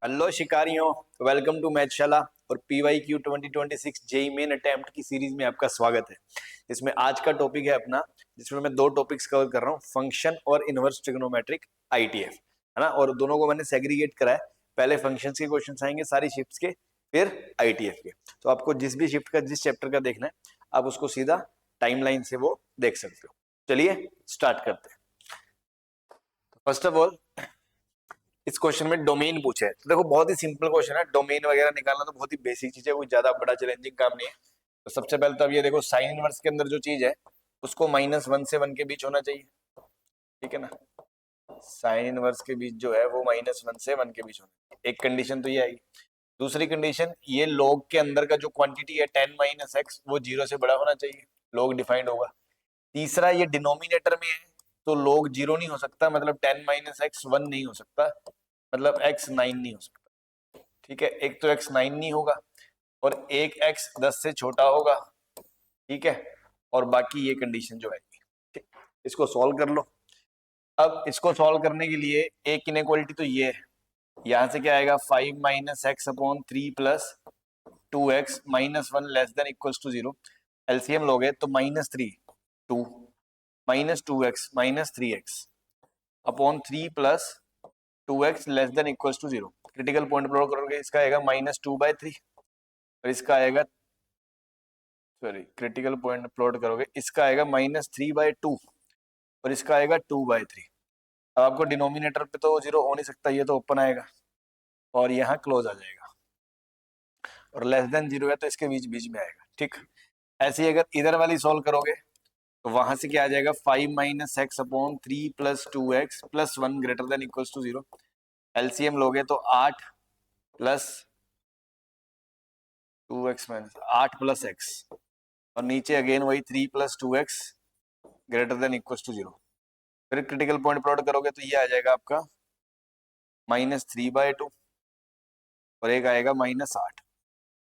Hello शिकारियों, welcome to मैथशाला और PYQ 2026 JEE main attempt की सीरीज में आपका स्वागत है। इसमें आज का टॉपिक है अपना, जिसमें मैं दो टॉपिक्स कवर कर रहा हूँ, फंक्शन और इनवर्स ट्रिग्नोमेट्रिक ITF, है ना। और दोनों को मैंने सेग्रीगेट करा है। पहले फंक्शंस के क्वेश्चन आएंगे सारी शिफ्ट्स के, फिर ITF के। तो आपको जिस भी शिफ्ट का, जिस चैप्टर का देखना है, आप उसको सीधा टाइमलाइन से वो देख सकते हो। चलिए स्टार्ट करते हैं। फर्स्ट ऑफ ऑल, इस क्वेश्चन में डोमेन पूछा है। तो देखो, बहुत ही सिंपल क्वेश्चन है। डोमेन वगैरह निकालना तो बहुत ही बेसिक चीज है, कोई ज्यादा बड़ा चैलेंजिंग काम नहीं है। तो सबसे पहले तो अब ये देखो, साइन इनवर्स के अंदर जो चीज है उसको -1 से 1 के बीच होना चाहिए, ठीक है ना। साइन इनवर्स के बीच जो है वो -1 से 1 के बीच होना चाहिए। एक कंडीशन तो ये आएगी। दूसरी कंडीशन, ये लॉग के अंदर का जो क्वांटिटी है 10 - x वो 0 से बड़ा होना चाहिए, लॉग डिफाइंड होगा। तीसरा, ये डिनोमिनेटर में है तो log 0 नहीं हो सकता, मतलब 10 - x 1 नहीं हो सकता, मतलब x 9 नहीं हो सकता, ठीक है। एक तो x 9 नहीं होगा और एक x 10 से छोटा होगा, ठीक है। और बाकी ये कंडीशन जो है, ठीक, इसको सॉल्व कर लो। अब इसको सॉल्व करने के लिए एक इनइक्वालिटी तो ये है, यहां से क्या आएगा, 5 - x/3 plus 2x -1 less than equals to 0। LCM लोगे तो -3 2 -2x -3x upon 3 plus 2x less than equals to 0। Critical point plot करोगे, इसका आएगा -2/3 और इसका आएगा, सॉरी, क्रिटिकल पॉइंट प्लॉट करोगे इसका आएगा -3/2 और इसका आएगा 2/3। अब आपको डिनोमिनेटर पे तो 0 हो नहीं सकता, ये तो ओपन आएगा और यहाँ क्लोज आ जाएगा, और लेस देन 0 है तो इसके बीच बीच में आएगा, ठीक। ऐसे ही अगर इधर वाली सोल्व करोगे तो वहां से क्या आ जाएगा, 5 - x/3 plus 2x plus 1 greater than equals to 0। LCM लोगे तो 8 plus 2x minus 8 plus x और नीचे अगेन वही 3 plus 2x greater than equals to 0। फिर क्रिटिकल पॉइंट प्लॉट करोगे तो ये आ जाएगा आपका -3/2 और एक आएगा -8।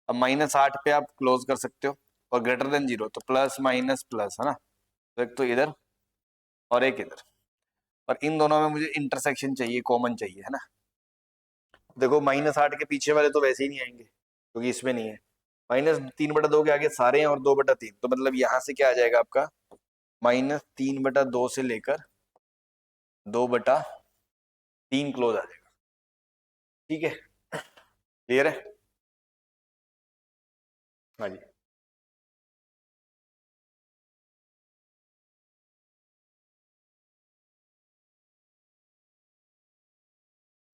अब -8 पे आप क्लोज कर सकते हो और ग्रेटर देन 0 तो प्लस माइनस प्लस, है ना। तो एक तो इधर और एक इधर, और इन दोनों में मुझे इंटरसेक्शन चाहिए, कॉमन चाहिए, है ना। देखो, -8 के पीछे वाले तो वैसे ही नहीं आएंगे क्योंकि इसमें नहीं है। -3/2 के आगे सारे हैं और 2/3, तो मतलब यहां से क्या आ जाएगा आपका, -3/2 से लेकर 2/3 क्लोज आ जाएगा, ठीक है। क्लियर है? हाँ जी।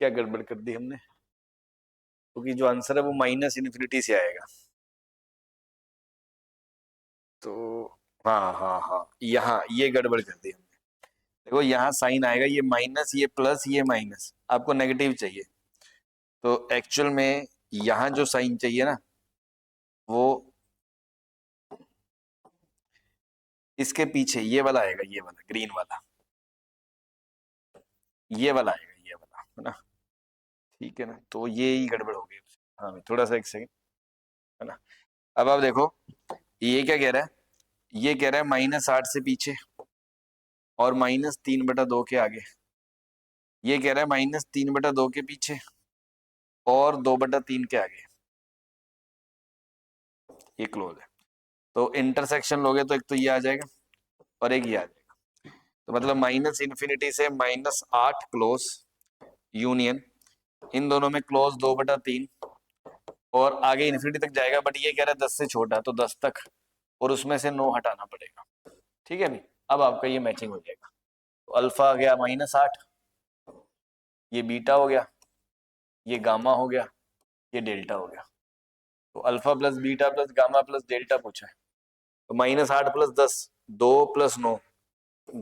क्या गड़बड़ कर दी हमने? क्योंकि जो आंसर है वो -∞ से आएगा। तो हाँ हाँ हाँ, यहाँ ये गड़बड़ कर दी हमने। देखो, यहाँ साइन आएगा, ये माइनस, ये प्लस, ये माइनस, आपको नेगेटिव चाहिए। तो एक्चुअल में यहाँ जो साइन चाहिए ना, वो इसके पीछे ये वाला आएगा, ये वाला ग्रीन वाला, ये वाला आएगा, ये वाला, है ना। ठीक है ना, तो ये ही गड़बड़ हो गई। हाँ, थोड़ा सा एक सेकंड, है ना। अब आप देखो, ये क्या कह रहा है, ये कह रहा है -8 से पीछे और -3/2 के आगे। ये कह रहा है -3/2 के पीछे और 2/3 के आगे। ये क्लोज है, तो इंटरसेक्शन लोगे तो एक तो ये आ जाएगा और एक ये आ जाएगा। तो मतलब -∞ से -8 क्लोज यूनियन, इन दोनों में क्लोज 2/3 और आगे इन्फिनिटी तक जाएगा, बट ये कह रहा है 10 से छोटा, तो 10 तक और उसमें से 9 हटाना पड़ेगा, ठीक है नहीं। अब आपका ये मैचिंग हो जाएगा। तो अल्फा आ गया -8, ये बीटा हो गया, ये गामा हो गया, ये डेल्टा हो गया। तो alpha plus beta plus gamma plus delta पूछा है। तो -8 प्लस 10, 2 प्लस 9,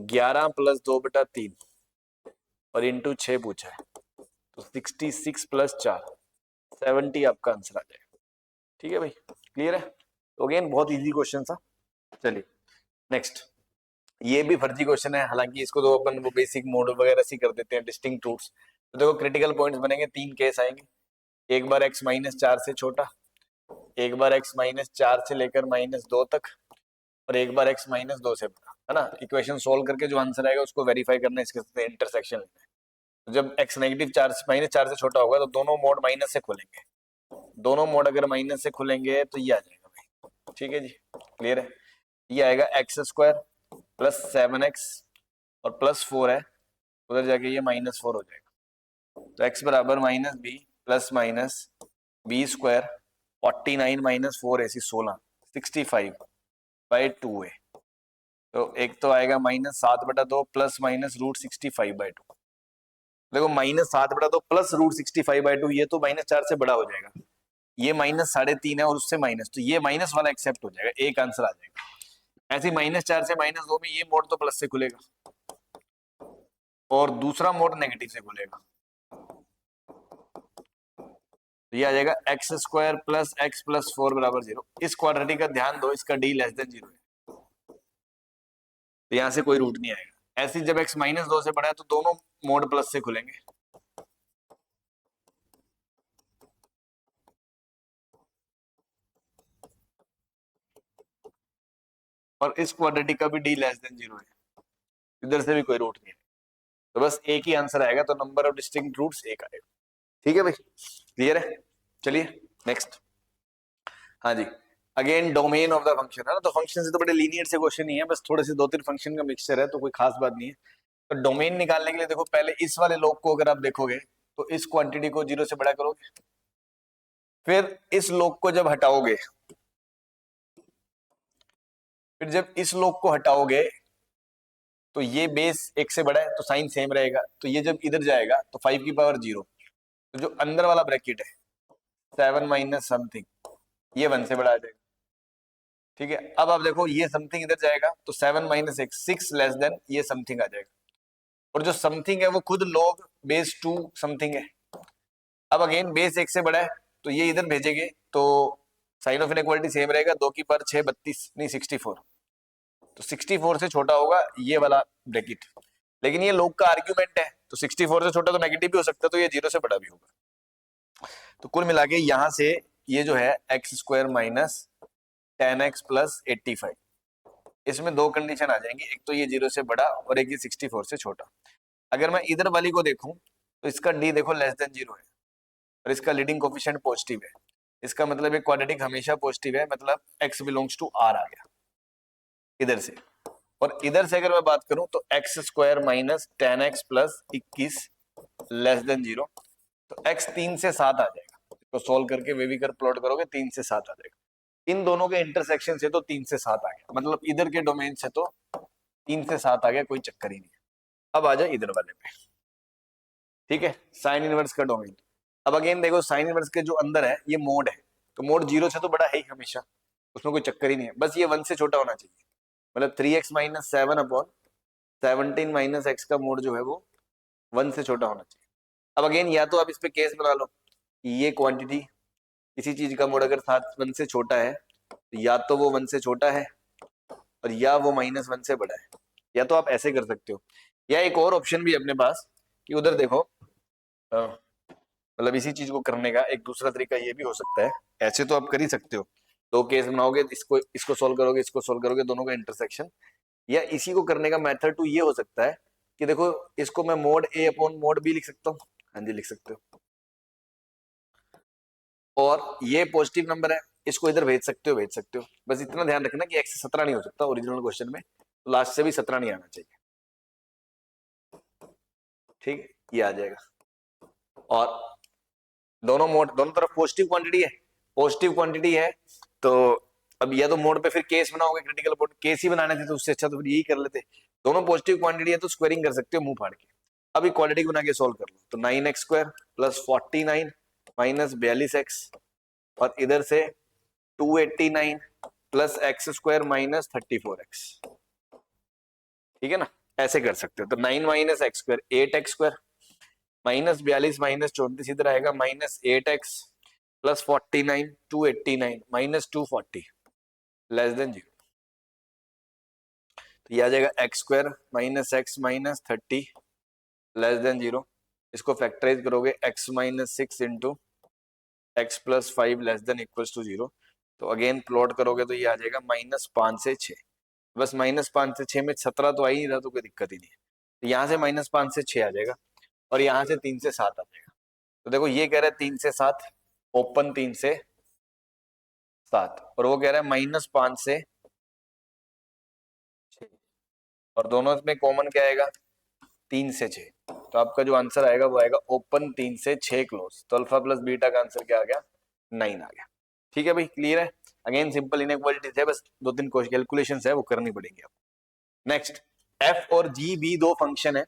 11 प्लस 2/3 और इंटू 6 पूछा है। तो 66 प्लस 4, 70 आपका आंसर आ जाएगा, ठीक है भाई। क्लियर है? तो अगेन बहुत इजी क्वेश्चन था। चलिए नेक्स्ट, ये भी फर्जी क्वेश्चन है, हालांकि इसको तो अपन वो बेसिक मॉडल वगैरह से कर देते हैं, डिस्टिंक्ट रूट्स। तो देखो, क्रिटिकल पॉइंट्स बनेंगे, 3 केस आएंगे। एक बार x -4 से छोटा, एक बार x -4 से लेकर -2 तक, और एक बार x -2 से बड़ा, है ना। इक्वेशन सोल्व करके जो आंसर आएगा उसको वेरीफाई करना है, इसके साथ इंटरसेक्शन लेना है। तो जब x नेगेटिव 4 से -4 से छोटा होगा तो दोनों मोड माइनस से खुलेंगे, दोनों मोड अगर माइनस से खुलेंगे तो ये आ जाएगा भाई। ठीक है जी, क्लियर है। ये आएगा x² प्लस 7x और प्लस 4 है, उधर जाके ये -4 हो जाएगा। तो x बराबर -b प्लस माइनस b² 49 - 4 ऐसी 16 65/2 है। तो एक तो आएगा -7/2 प्लस माइनस √65/2। देखो -7/2 प्लस √65/2 ये तो -4 से बड़ा हो जाएगा, ये -3.5 है और उससे माइनस, तो ये माइनस वाला एक्सेप्ट हो जाएगा, एक आंसर आ जाएगा। ऐसे -4 से -2 में ये मोड तो प्लस से खुलेगा और दूसरा मोड नेगेटिव से खुलेगा, तो ये आ जाएगा x² प्लस x प्लस 4 बराबर 0। इस क्वाड्रेटिक का ध्यान दो, इसका d लेस देन 0 है, तो यहां से कोई रूट नहीं आएगा। ऐसे जब x -2 से बड़ा है तो दोनों मोड प्लस से खुलेंगे, और इस क्वाड्रेटिक का भी d लेस देन 0 है, इधर से भी कोई रूट नहीं है, तो बस एक ही आंसर आएगा, तो नंबर ऑफ डिस्टिंक्ट रूट्स एक आएगा। ठीक है भाई, क्लियर है। चलिए नेक्स्ट। हाँ जी, again domain of the function है ना, तो फंक्शन से तो बड़े लीनियर से क्वेश्चन नहीं है, बस थोड़े से 2-3 फंक्शन का मिक्सचर है, तो कोई खास बात नहीं है। तो डोमेन निकालने के लिए देखो, पहले इस वाले लॉग को अगर आप देखोगे तो इस क्वांटिटी को 0 से बड़ा करोगे, फिर इस लॉग को जब हटाओगे, फिर जब इस लॉग को हटाओगे तो ये बेस 1 से बड़ा है तो साइन सेम रहेगा, तो ये जब इधर जाएगा तो 5 की पावर 0, तो जो अंदर वाला ब्रैकेट है 7 माइनस समथिंग, ये 1 से बड़ा आ जाएगा। ठीक है, अब आप देखो ये समथिंग इधर जाएगा तो 7 - 6 6 लेस देन ये समथिंग आ जाएगा, और जो समथिंग है वो खुद log बेस 2 समथिंग है। अब अगेन बेस 1 से बड़ा है तो ये इधर भेजेंगे तो साइन ऑफ इनइक्वालिटी सेम रहेगा, 2 की पावर 6 32 नहीं 64, तो 64 से छोटा होगा ये वाला ब्रैकेट, लेकिन ये log का आर्ग्यूमेंट है तो 64 से छोटा तो नेगेटिव भी हो सकता है, तो ये 0 से बड़ा भी होगा। तो कुल मिला के यहां से ये जो है x² माइनस 10x प्लस 85, इसमें दो कंडीशन आ जाएंगी, एक तो ये 0 से बड़ा और एक ये 64 से छोटा। अगर मैं इधर वाली को देखूं तो इसका d देखो लेस देन 0 है और इसका लीडिंग कोफिशिएंट पॉजिटिव है, इसका मतलब एक क्वाड्रेटिक हमेशा पॉजिटिव है, मतलब x बिलोंग्स टू r आ गया इधर से। और इधर से अगर मैं बात करूं तो x² minus 10x plus 21 less than 0, तो x 3 से 7 आ जाएगा, इसको सोल्व करके वे भी कर प्लॉट करोगे 3 से 7 आ जाएगा। इन दोनों के इंटरसेक्शन से तो 3 से 7 आ गया, मतलब इधर के डोमेन से तो 3 से 7 आ गया, कोई चक्कर ही नहीं है। अब आ जाए इधर वाले पे, ठीक है, साइन इनवर्स का डोमेन। अब अगेन देखो साइन इनवर्स के जो अंदर है ये मोड है, तो मोड 0 से तो बड़ा है ही हमेशा, उसमें कोई चक्कर ही नहीं है, बस ये 1 से छोटा होना चाहिए, मतलब 3x - 7 अपॉन 17 माइनस x का मोड जो है वो 1 से छोटा होना चाहिए। अब अगेन या तो आप इस पे केस बना लो, ये क्वांटिटी किसी चीज का मोड अगर 1 से छोटा है तो या तो वो 1 से छोटा है और या वो -1 से बड़ा है, या तो आप ऐसे कर सकते हो, या एक और ऑप्शन भी अपने पास कि उधर देखो, मतलब इसी चीज को करने का एक दूसरा तरीका ये भी हो सकता है, ऐसे तो आप कर ही सकते हो, दो केस बनाओगे, इसको इसको सोल्व करोगे, इसको सोल्व करोगे, दोनों का इंटरसेक्शन, या इसी को करने का मेथड 2 ये हो सकता है कि देखो इसको मैं mode a upon mode b लिख सकता हूँ, हाँ जी लिख सकते हो, और ये पॉजिटिव नंबर है, इसको इधर भेज सकते हो, भेज सकते हो, बस इतना ध्यान रखना कि x से 17 नहीं हो सकता ओरिजिनल क्वेश्चन में, तो लास्ट से भी 17 नहीं आना चाहिए। ठीक है, ये आ जाएगा, और दोनों मोड दोनों तरफ पॉजिटिव क्वांटिटी है, पॉजिटिव क्वांटिटी है, तो अब या तो मोड पे फिर केस बनाओगे, क्रिटिकल पॉइंट केस ही बनाने थे तो उससे अच्छा तो फिर यही कर लेते, दोनों पॉजिटिव क्वांटिटी है तो स्क्वायरिंग कर सकते हो मुंह फाड़ के। अब इक्वालिटी बना के सोल्व कर लो, तो 9x² प्लस 49 माइनस 42x, और इधर से 289 प्लस x² माइनस 34x, ठीक है ना, ऐसे कर सकते हो। तो 9 minus x² 8x² minus 42 minus 34 इधर आएगा -8x plus 49 289 minus 240 less than 0, तो ये आ जाएगा x² minus x minus 30 less than 0, इसको फैक्टराइज करोगे x minus 6 into x plus 5 less than equals to 0, तो अगेन प्लॉट करोगे तो ये आ जाएगा -5 से 6, बस -5 से 6 में 17 तो आ ही नहीं रहा, तो कोई दिक्कत ही नहीं है, तो यहाँ से -5 से 6 आ जाएगा, और यहाँ से 3 से 7 आ जाएगा। तो देखो ये कह रहा है 3 से 7, ओपन 3 से 7, और वो कह रहा है -5 से 6, और दोनों में कॉमन क्या आएगा, 3 से 6। तो आपका जो आंसर आएगा वो आएगा ओपन 3 से 6 क्लोज। तो अल्फा प्लस बीटा का आंसर क्या आ गया, 9 आ गया। ठीक है भाई, क्लियर है। अगेन सिंपल इनइक्वालिटीज है, बस 2-3 कैलकुलेशंस है वो करनी पड़ेगी आपको। नेक्स्ट, एफ और जी भी दो फंक्शन है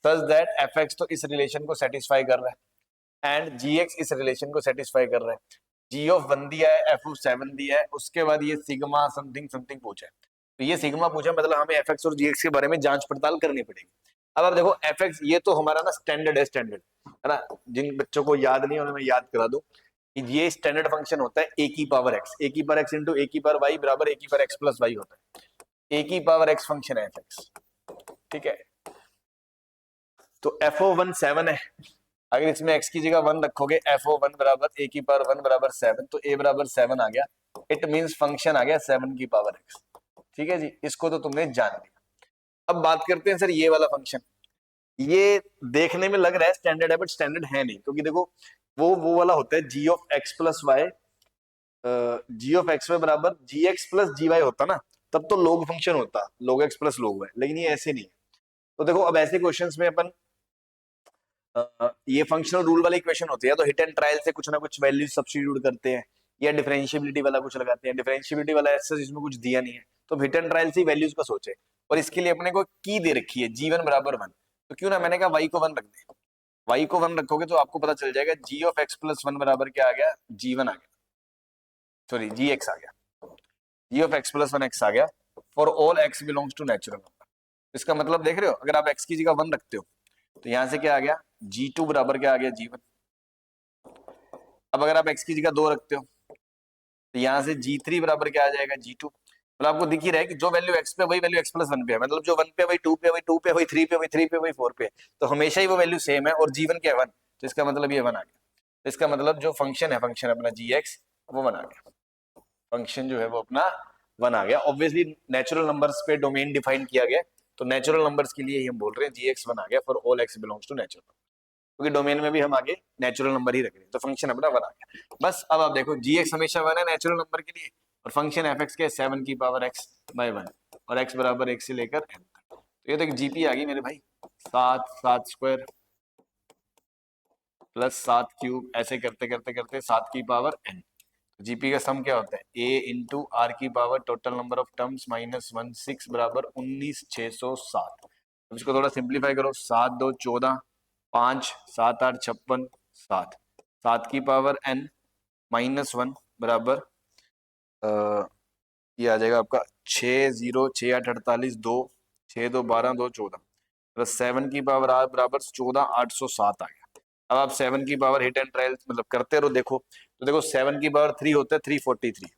सच दैट एफ एक्स तो इस रिलेशन को सेटिस्फाई कर रहा है एंड जी एक्स इस रिलेशन को सेटिस्फाई कर रहा है। जी ऑफ 1 दिया है, एफ ऑफ 7 दिया है, उसके बाद ये सिग्मा समथिंग समथिंग पूछा है। तो ये सिग्मा पूछा मतलब हमें एफ एक्स और जी एक्स के बारे में जांच पड़ताल करनी पड़ेगी। अब आप देखो एफ एक्स ये तो हमारा ना स्टैंडर्ड है, स्टैंडर्ड है ना, जिन बच्चों को याद नहीं है उन्हें मैं याद करा दूं कि ये स्टैंडर्ड फंक्शन होता है ए की पावर एक्स, ए की पावर एक्स इंटू ए की पावर वाई बराबर ए की पावर एक्स प्लस वाई होता है। ए की पावर एक्स फंक्शन है एफ एक्स, ठीक है। तो एफ ओ 1 7 है, अगर इसमें x की जगह 1 रखोगे एफ ओ 1 बराबर ए की पावर 1 बराबर 7, तो a बराबर 7 आ गया। इट मींस फंक्शन आ गया 7 की पावर x। ठीक है जी, इसको तो तुमने जान लिया। अब बात करते हैं सर ये वाला फंक्शन। ये देखने में लग रहा है स्टैंडर्ड है, बट स्टैंडर्ड है नहीं, क्योंकि देखो वो वाला होता है g of x plus y, g of x y बराबर g x plus g y होता ना, तब तो लोग फंक्शन होता, लोग एक्स प्लस लोग वाई, लेकिन ये ऐसे नहीं है। तो देखो अब ऐसे क्वेश्चंस में अपन ये फंक्शनल रूल वाली इक्वेशन होती है, तो हिट एंड ट्रायल से कुछ ना कुछ वैल्यू सब्स्टिट्यूट करते हैं, या डिफरेंशिएबिलिटी वाला कुछ लगाते हैं। डिफरेंशिएबिलिटी वाला ऐसा इसमें कुछ दिया नहीं है, तो हिट एंड ट्रायल से वैल्यूज का सोचे, और इसके लिए अपने को की दे रखी है g1 बराबर 1, तो क्यों ना मैंने कहा y को 1 रख दे। y को 1 रखोगे तो आपको पता चल जाएगा g ऑफ x प्लस 1 बराबर क्या आ गया, g1 आ गया, सॉरी gx आ गया, g of x plus 1 x आ गया for all x belongs to natural number. इसका मतलब देख रहे हो, अगर आप x की जगह 1 रखते हो तो यहां से क्या आ गया, g2 बराबर क्या आ गया, g1। अब अगर आप x की जगह 2 रखते हो तो यहां से g3 बराबर क्या आ जाएगा, g2। मतलब आपको दिख ही रहा है कि जो वैल्यू x पे वही वैल्यू x प्लस 1 पे है, मतलब जो 1 पे वही 2 पे वही 2 पे वही 3 पे वही 3 पे वही 4 पे, तो हमेशा ही वो वैल्यू सेम है, और g1 क्या है 1, तो इसका मतलब ये 1 आ गया। तो इसका मतलब जो फंक्शन है, फंक्शन अपना gx वो 1 आ गया, फंक्शन जो है वो अपना 1 आ गया। ऑब्वियसली नेचुरल नंबर्स पे डोमेन डिफाइन किया गया, तो नेचुरल नंबर्स के लिए ही हम बोल रहे हैं gx 1 आ गया for all x belongs to natural, क्योंकि डोमेन में भी हम आगे नेचुरल नंबर ही रख रहे हैं, तो फंक्शन अपना 1 आ गया। बस अब आप देखो gx हमेशा 1 है नेचुरल नंबर के लिए, और फंक्शन fx के 7 की पावर x बाय 1, और x बराबर 1 से लेकर n तक। तो ये तो एक जीपी आ गई मेरे भाई, 7 स्क्वायर प्लस 7 क्यूब, ऐसे करते करते करते 7 की पावर n। जीपी का सम क्या होता है, a इंटू आर की power total number of terms minus 1 6 बराबर 19,607। अब इसको थोड़ा सिंप्लीफाई करो, 7 2 14, 5 7 8 56, 7 7 की पावर n माइनस 1 बराबर ये आ जाएगा आपका 6 0 6 8 48 2 6 2 12 2 14 प्लस 7 की पावर r बराबर 14 807 आ गया। अब आप 7 की पावर हिट एंड ट्रायल मतलब करते रहो, देखो तो देखो 7 की पावर 3 होता है 343,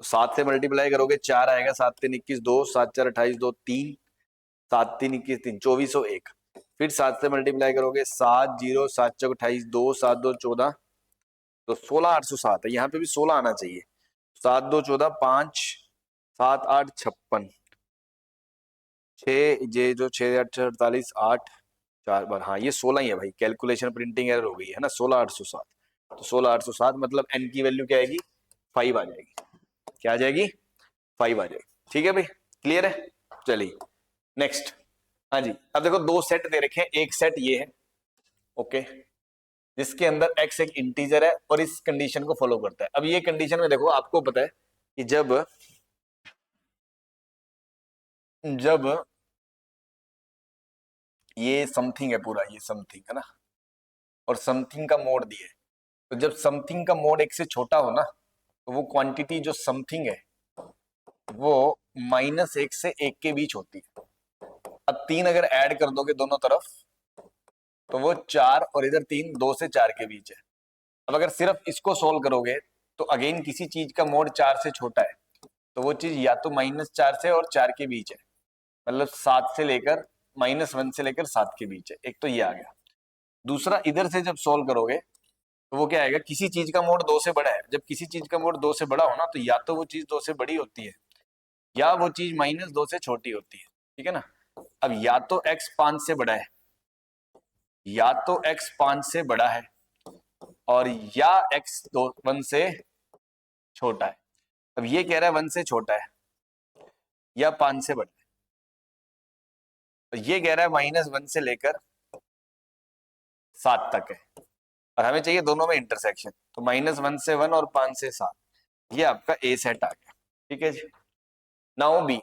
तो 7 से मल्टीप्लाई करोगे 4 आएगा, 7 3 21 2 7 4 28 2 3 7 3 21 3 2401, फिर 7 से मल्टीप्लाई करोगे 7 0 7 4 28 2 7 2 14, तो 16 807 है, यहाँ पे भी 16 आना चाहिए। 7 2 14 5 7 8 56 6 जे जो 6 8 48 8 4 बार, हाँ ये 16 ही है भाई, कैलकुलेशन प्रिंटिंग एरर हो गई है ना, 16 807। तो 16 807 मतलब n की वैल्यू क्या आएगी, 5 आ जाएगी, क्या आ जाएगी, 5 आ जाएगी। ठीक है भाई, क्लियर है। चलिए नेक्स्ट, हाँ जी, अब देखो दो सेट दे रखे हैं, एक सेट ये है ओके, जिसके अंदर x एक इंटीजर है और इस कंडीशन को फॉलो करता है। अब ये कंडीशन में देखो आपको पता है कि जब जब ये समथिंग है पूरा, ये समथिंग है ना, और समथिंग का मोड दिया है, तो जब समथिंग का मोड एक से छोटा हो ना, तो वो क्वांटिटी जो समथिंग है वो -1 से 1 के बीच होती है। अब 3 अगर ऐड कर दोगे दोनों तरफ तो वो 4, और इधर 3 2 से 4 के बीच है। अब अगर सिर्फ इसको सोल्व करोगे तो अगेन किसी चीज का मोड 4 से छोटा है, तो वो चीज या तो -4 से और 4 के बीच है, मतलब 7 से लेकर -1 से लेकर 7 के बीच है, एक तो ये आ गया। दूसरा इधर से जब सोल्व करोगे तो वो क्या आएगा, किसी चीज का मोड 2 से बड़ा है, जब किसी चीज का मोड 2 से बड़ा हो ना, तो या तो वो चीज 2 से बड़ी होती है या वो चीज -2 से छोटी होती है, ठीक है ना। अब या तो x 5 से बड़ा है, या तो x 5 से बड़ा है, और या x 1 से छोटा है। अब ये कह रहा है 1 से छोटा है या 5 से बड़ा है, तो ये कह रहा है -1 से लेकर 7 तक है, और हमें चाहिए दोनों में इंटरसेक्शन। तो -1 से 1 और 5 से 7, ये आपका ए सेट आ गया। ठीक है जी। नाउ बी,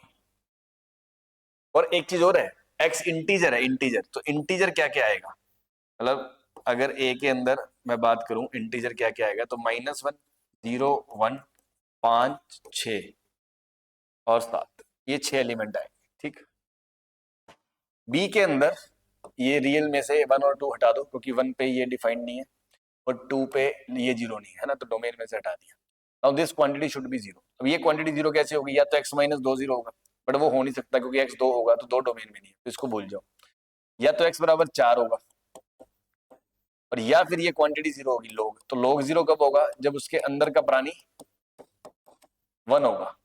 और एक चीज और है, x इंटीजर है, इंटीजर, तो इंटीजर क्या क्या आएगा, मतलब अगर a के अंदर मैं बात करूं इंटीजर क्या क्या आएगा, तो -1, 0, 1, 5, 6 और 7, ये 6 एलिमेंट आएंगे। ठीक। बी के अंदर ये रियल में से 1 और 2 हटा दो, क्योंकि 1 पे ये डिफाइंड नहीं है और 2 पे ये 0 नहीं है ना, तो डोमेन में से हटा दिया। Now this quantity should be 0। अब ये क्वांटिटी 0 कैसे होगी, या तो x - 2 0 होगा, बट वो हो नहीं सकता क्योंकि x 2 होगा तो 2 डोमेन में नहीं है, तो इसको भूल जाओ। या तो x बराबर 4 होगा, और या फिर ये क्वांटिटी 0 होगी log। तो log 0 कब होगा, जब उसके अंदर का प्राणी 1 होगा,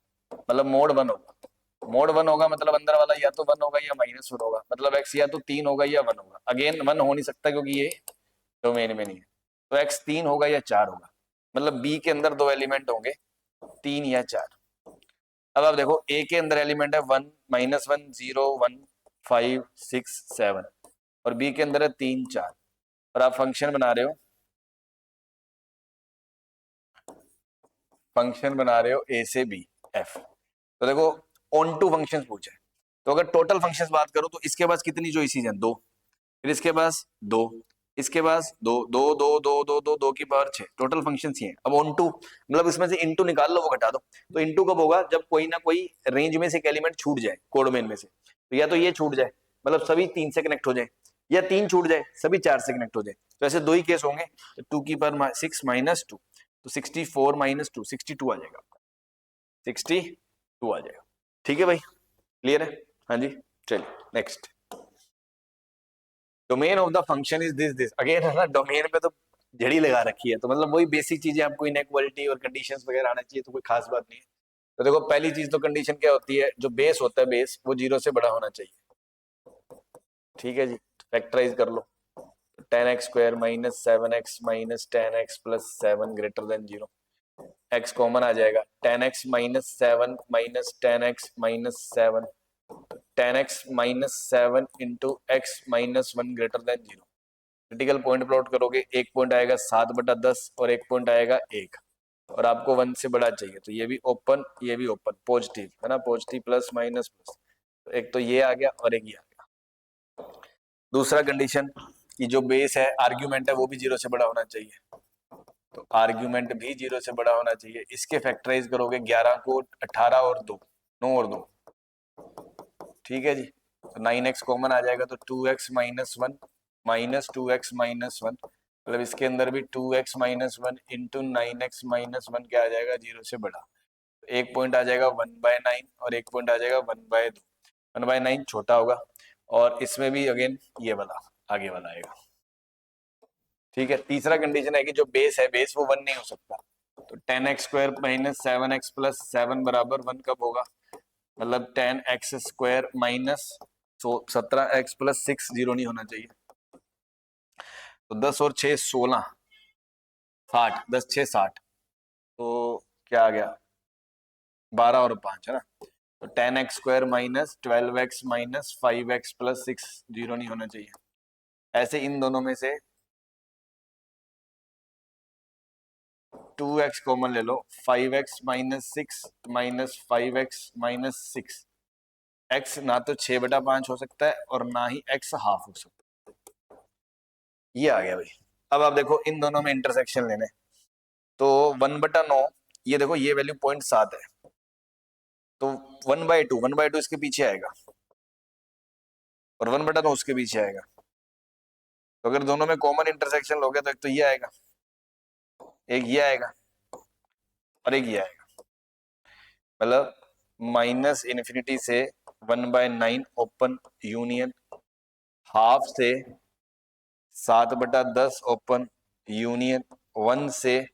मतलब मोड 1 होगा। मोड 1 होगा मतलब अंदर वाला या तो 1 होगा या -1 होगा, मतलब x या तो 3 होगा या 1 होगा। अगेन 1 हो नहीं सकता क्योंकि ये डोमेन में नहीं है, तो x 3 होगा या 4 होगा, मतलब b के अंदर 2 एलिमेंट होंगे, 3 या 4। अब आप देखो a के अंदर एलिमेंट है 1, -1, 0, 1, 5, 6, 7, और b के अंदर है 3, 4, और आप फंक्शन बना रहे हो, a से b f। तो देखो ऑन टू फंक्शंस पूछे, तो अगर टोटल फंक्शंस बात करो तो इसके पास कितनी चॉइसेस हैं, 2, फिर इसके पास 2, इसके पास 2, 2, 2, 2, 2, 2, 2 की पावर 6, टोटल फंक्शंस ही हैं। अब ऑन टू मतलब इसमें से इनटू निकाल लो, वो घटा दो। तो इनटू कब होगा, जब कोई ना कोई रेंज में से एक एलिमेंट छूट जाए कोडोमेन में से, तो या तो ये छूट जाए मतलब सभी 3 से कनेक्ट हो जाए, या 3 छूट जाए सभी 4 से कनेक्ट हो जाए। तो ऐसे 2 ही केस होंगे। तो 2 की पावर 6 - 2, तो 64 - 2 62 आ जाएगा, 62 आ जाएगा। ठीक है भाई, क्लियर है? हाँ जी, चलिए next. Domain of the function is this again है ना, डोमेन पे तो झड़ी लगा रखी है, तो मतलब वही बेसिक चीजें आपको इनइक्वालिटी और कंडीशंस वगैरह आना चाहिए, तो कोई खास बात नहीं है। तो देखो पहली चीज तो कंडीशन क्या होती है, जो बेस होता है बेस वो 0 से बड़ा होना चाहिए। ठीक है जी, फैक्टराइज कर लो, 10x² - 7x - 10x + 7 > 0, x common आ जाएगा, 10x - 7 - 10x - 7, 10x - 7 × x - 1 > 0। Critical point plot करोगे, एक पॉइंट आएगा 7/10 और एक पॉइंट आएगा 1, और आपको 1 से बड़ा चाहिए, तो ये भी ओपन ये भी ओपन, पॉजिटिव है ना, पॉजिटिव प्लस माइनस प्लस, तो एक तो ये आ गया और एक ये आ गया। दूसरा कंडीशन कि जो बेस है आर्ग्यूमेंट है वो भी 0 से बड़ा होना चाहिए, तो आर्ग्यूमेंट भी 0 से बड़ा होना चाहिए। इसके फैक्टराइज करोगे 11 को 18 और 2, 9 और 2, ठीक है जी, तो 9x कॉमन आ जाएगा, तो 2x - 1 - 2x - 1, मतलब इसके अंदर भी 2x - 1 × 9x - 1 क्या आ जाएगा, 0 से बड़ा। तो एक पॉइंट आ जाएगा 1/9 और एक पॉइंट आ जाएगा 1/2। 1/9 छोटा होगा, और इसमें भी अगेन ये वाला आगे वाला आएगा। ठीक है, तीसरा कंडीशन है कि जो बेस है बेस वो 1 नहीं हो सकता, तो 10x² - 7x + 7 = 1 कब होगा, मतलब 10x² - 17x + 6 0 नहीं होना चाहिए। तो 10 और 6 16, 60, 10 6 60, तो क्या आ गया 12 और 5 है ना, तो 10x² - 12x - 5x + 6 0 नहीं होना चाहिए। ऐसे इन दोनों में से 2x कॉमन ले लो, 5x - 6 - 5x - 6, x ना तो 6/5 हो सकता है और ना ही x हाफ हो सकता है। ये आ गया भाई। अब आप देखो इन दोनों में इंटरसेक्शन लेने, तो 1/9, ये देखो ये वैल्यू 0.7 है, तो 1/2 इसके पीछे आएगा और 1/9 उसके पीछे आएगा। तो अगर दोनों में कॉमन इंटरसेक्शन लोगे तो एक तो ये आएगा, एक ये आएगा और एक ये आएगा, मतलब -∞ से 1/9 ओपन यूनियन, हाफ से 7/10 ओपन यूनियन, 1 से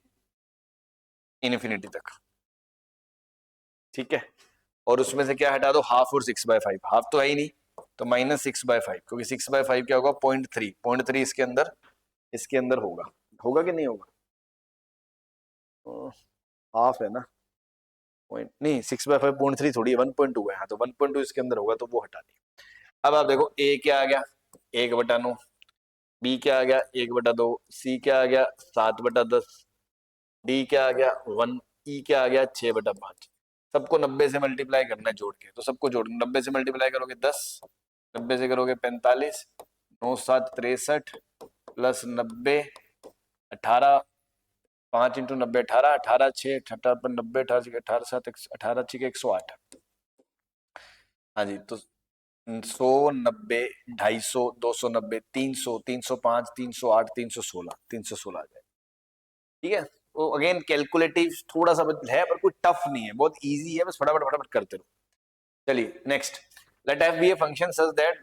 इन्फिनिटी तक। ठीक है, और उसमें से क्या हटा दो, हाफ और 6/5, हाफ तो है ही नहीं, तो -6/5, क्योंकि 6/5 क्या होगा 0.3, 0.3 इसके अंदर होगा, होगा कि नहीं होगा? हाफ है ना, पॉइंट नहीं, 6/5 0.3 थोड़ी है, 1.2 है। हाँ, तो 1.2 इसके अंदर होगा, तो वो हटा दिया। अब आप देखो ए क्या आ गया 1/9, बी क्या आ गया 1/2, सी क्या आ गया 7/10, डी क्या आ गया 1, ई क्या आ गया 6/5। सबको 90 से मल्टीप्लाई करना है जोड़ के, तो सबको जोड़ 90 से मल्टीप्लाई करोगे 10, 90 से करोगे 45, 9 7 63 प्लस 90, 18, 5 इंटू 90 18, 18 6 18 90, 18 18 7 18 6 108। हाँ जी, तो 100 90 250 290 300 305 308 316 316 आ जाए। ठीक है, वो अगेन कैलकुलेटिव थोड़ा सा है, पर कोई टफ नहीं है, बहुत इजी है, बस फटाफट फटाफट करते रहो। चलिए next, let f be a function such that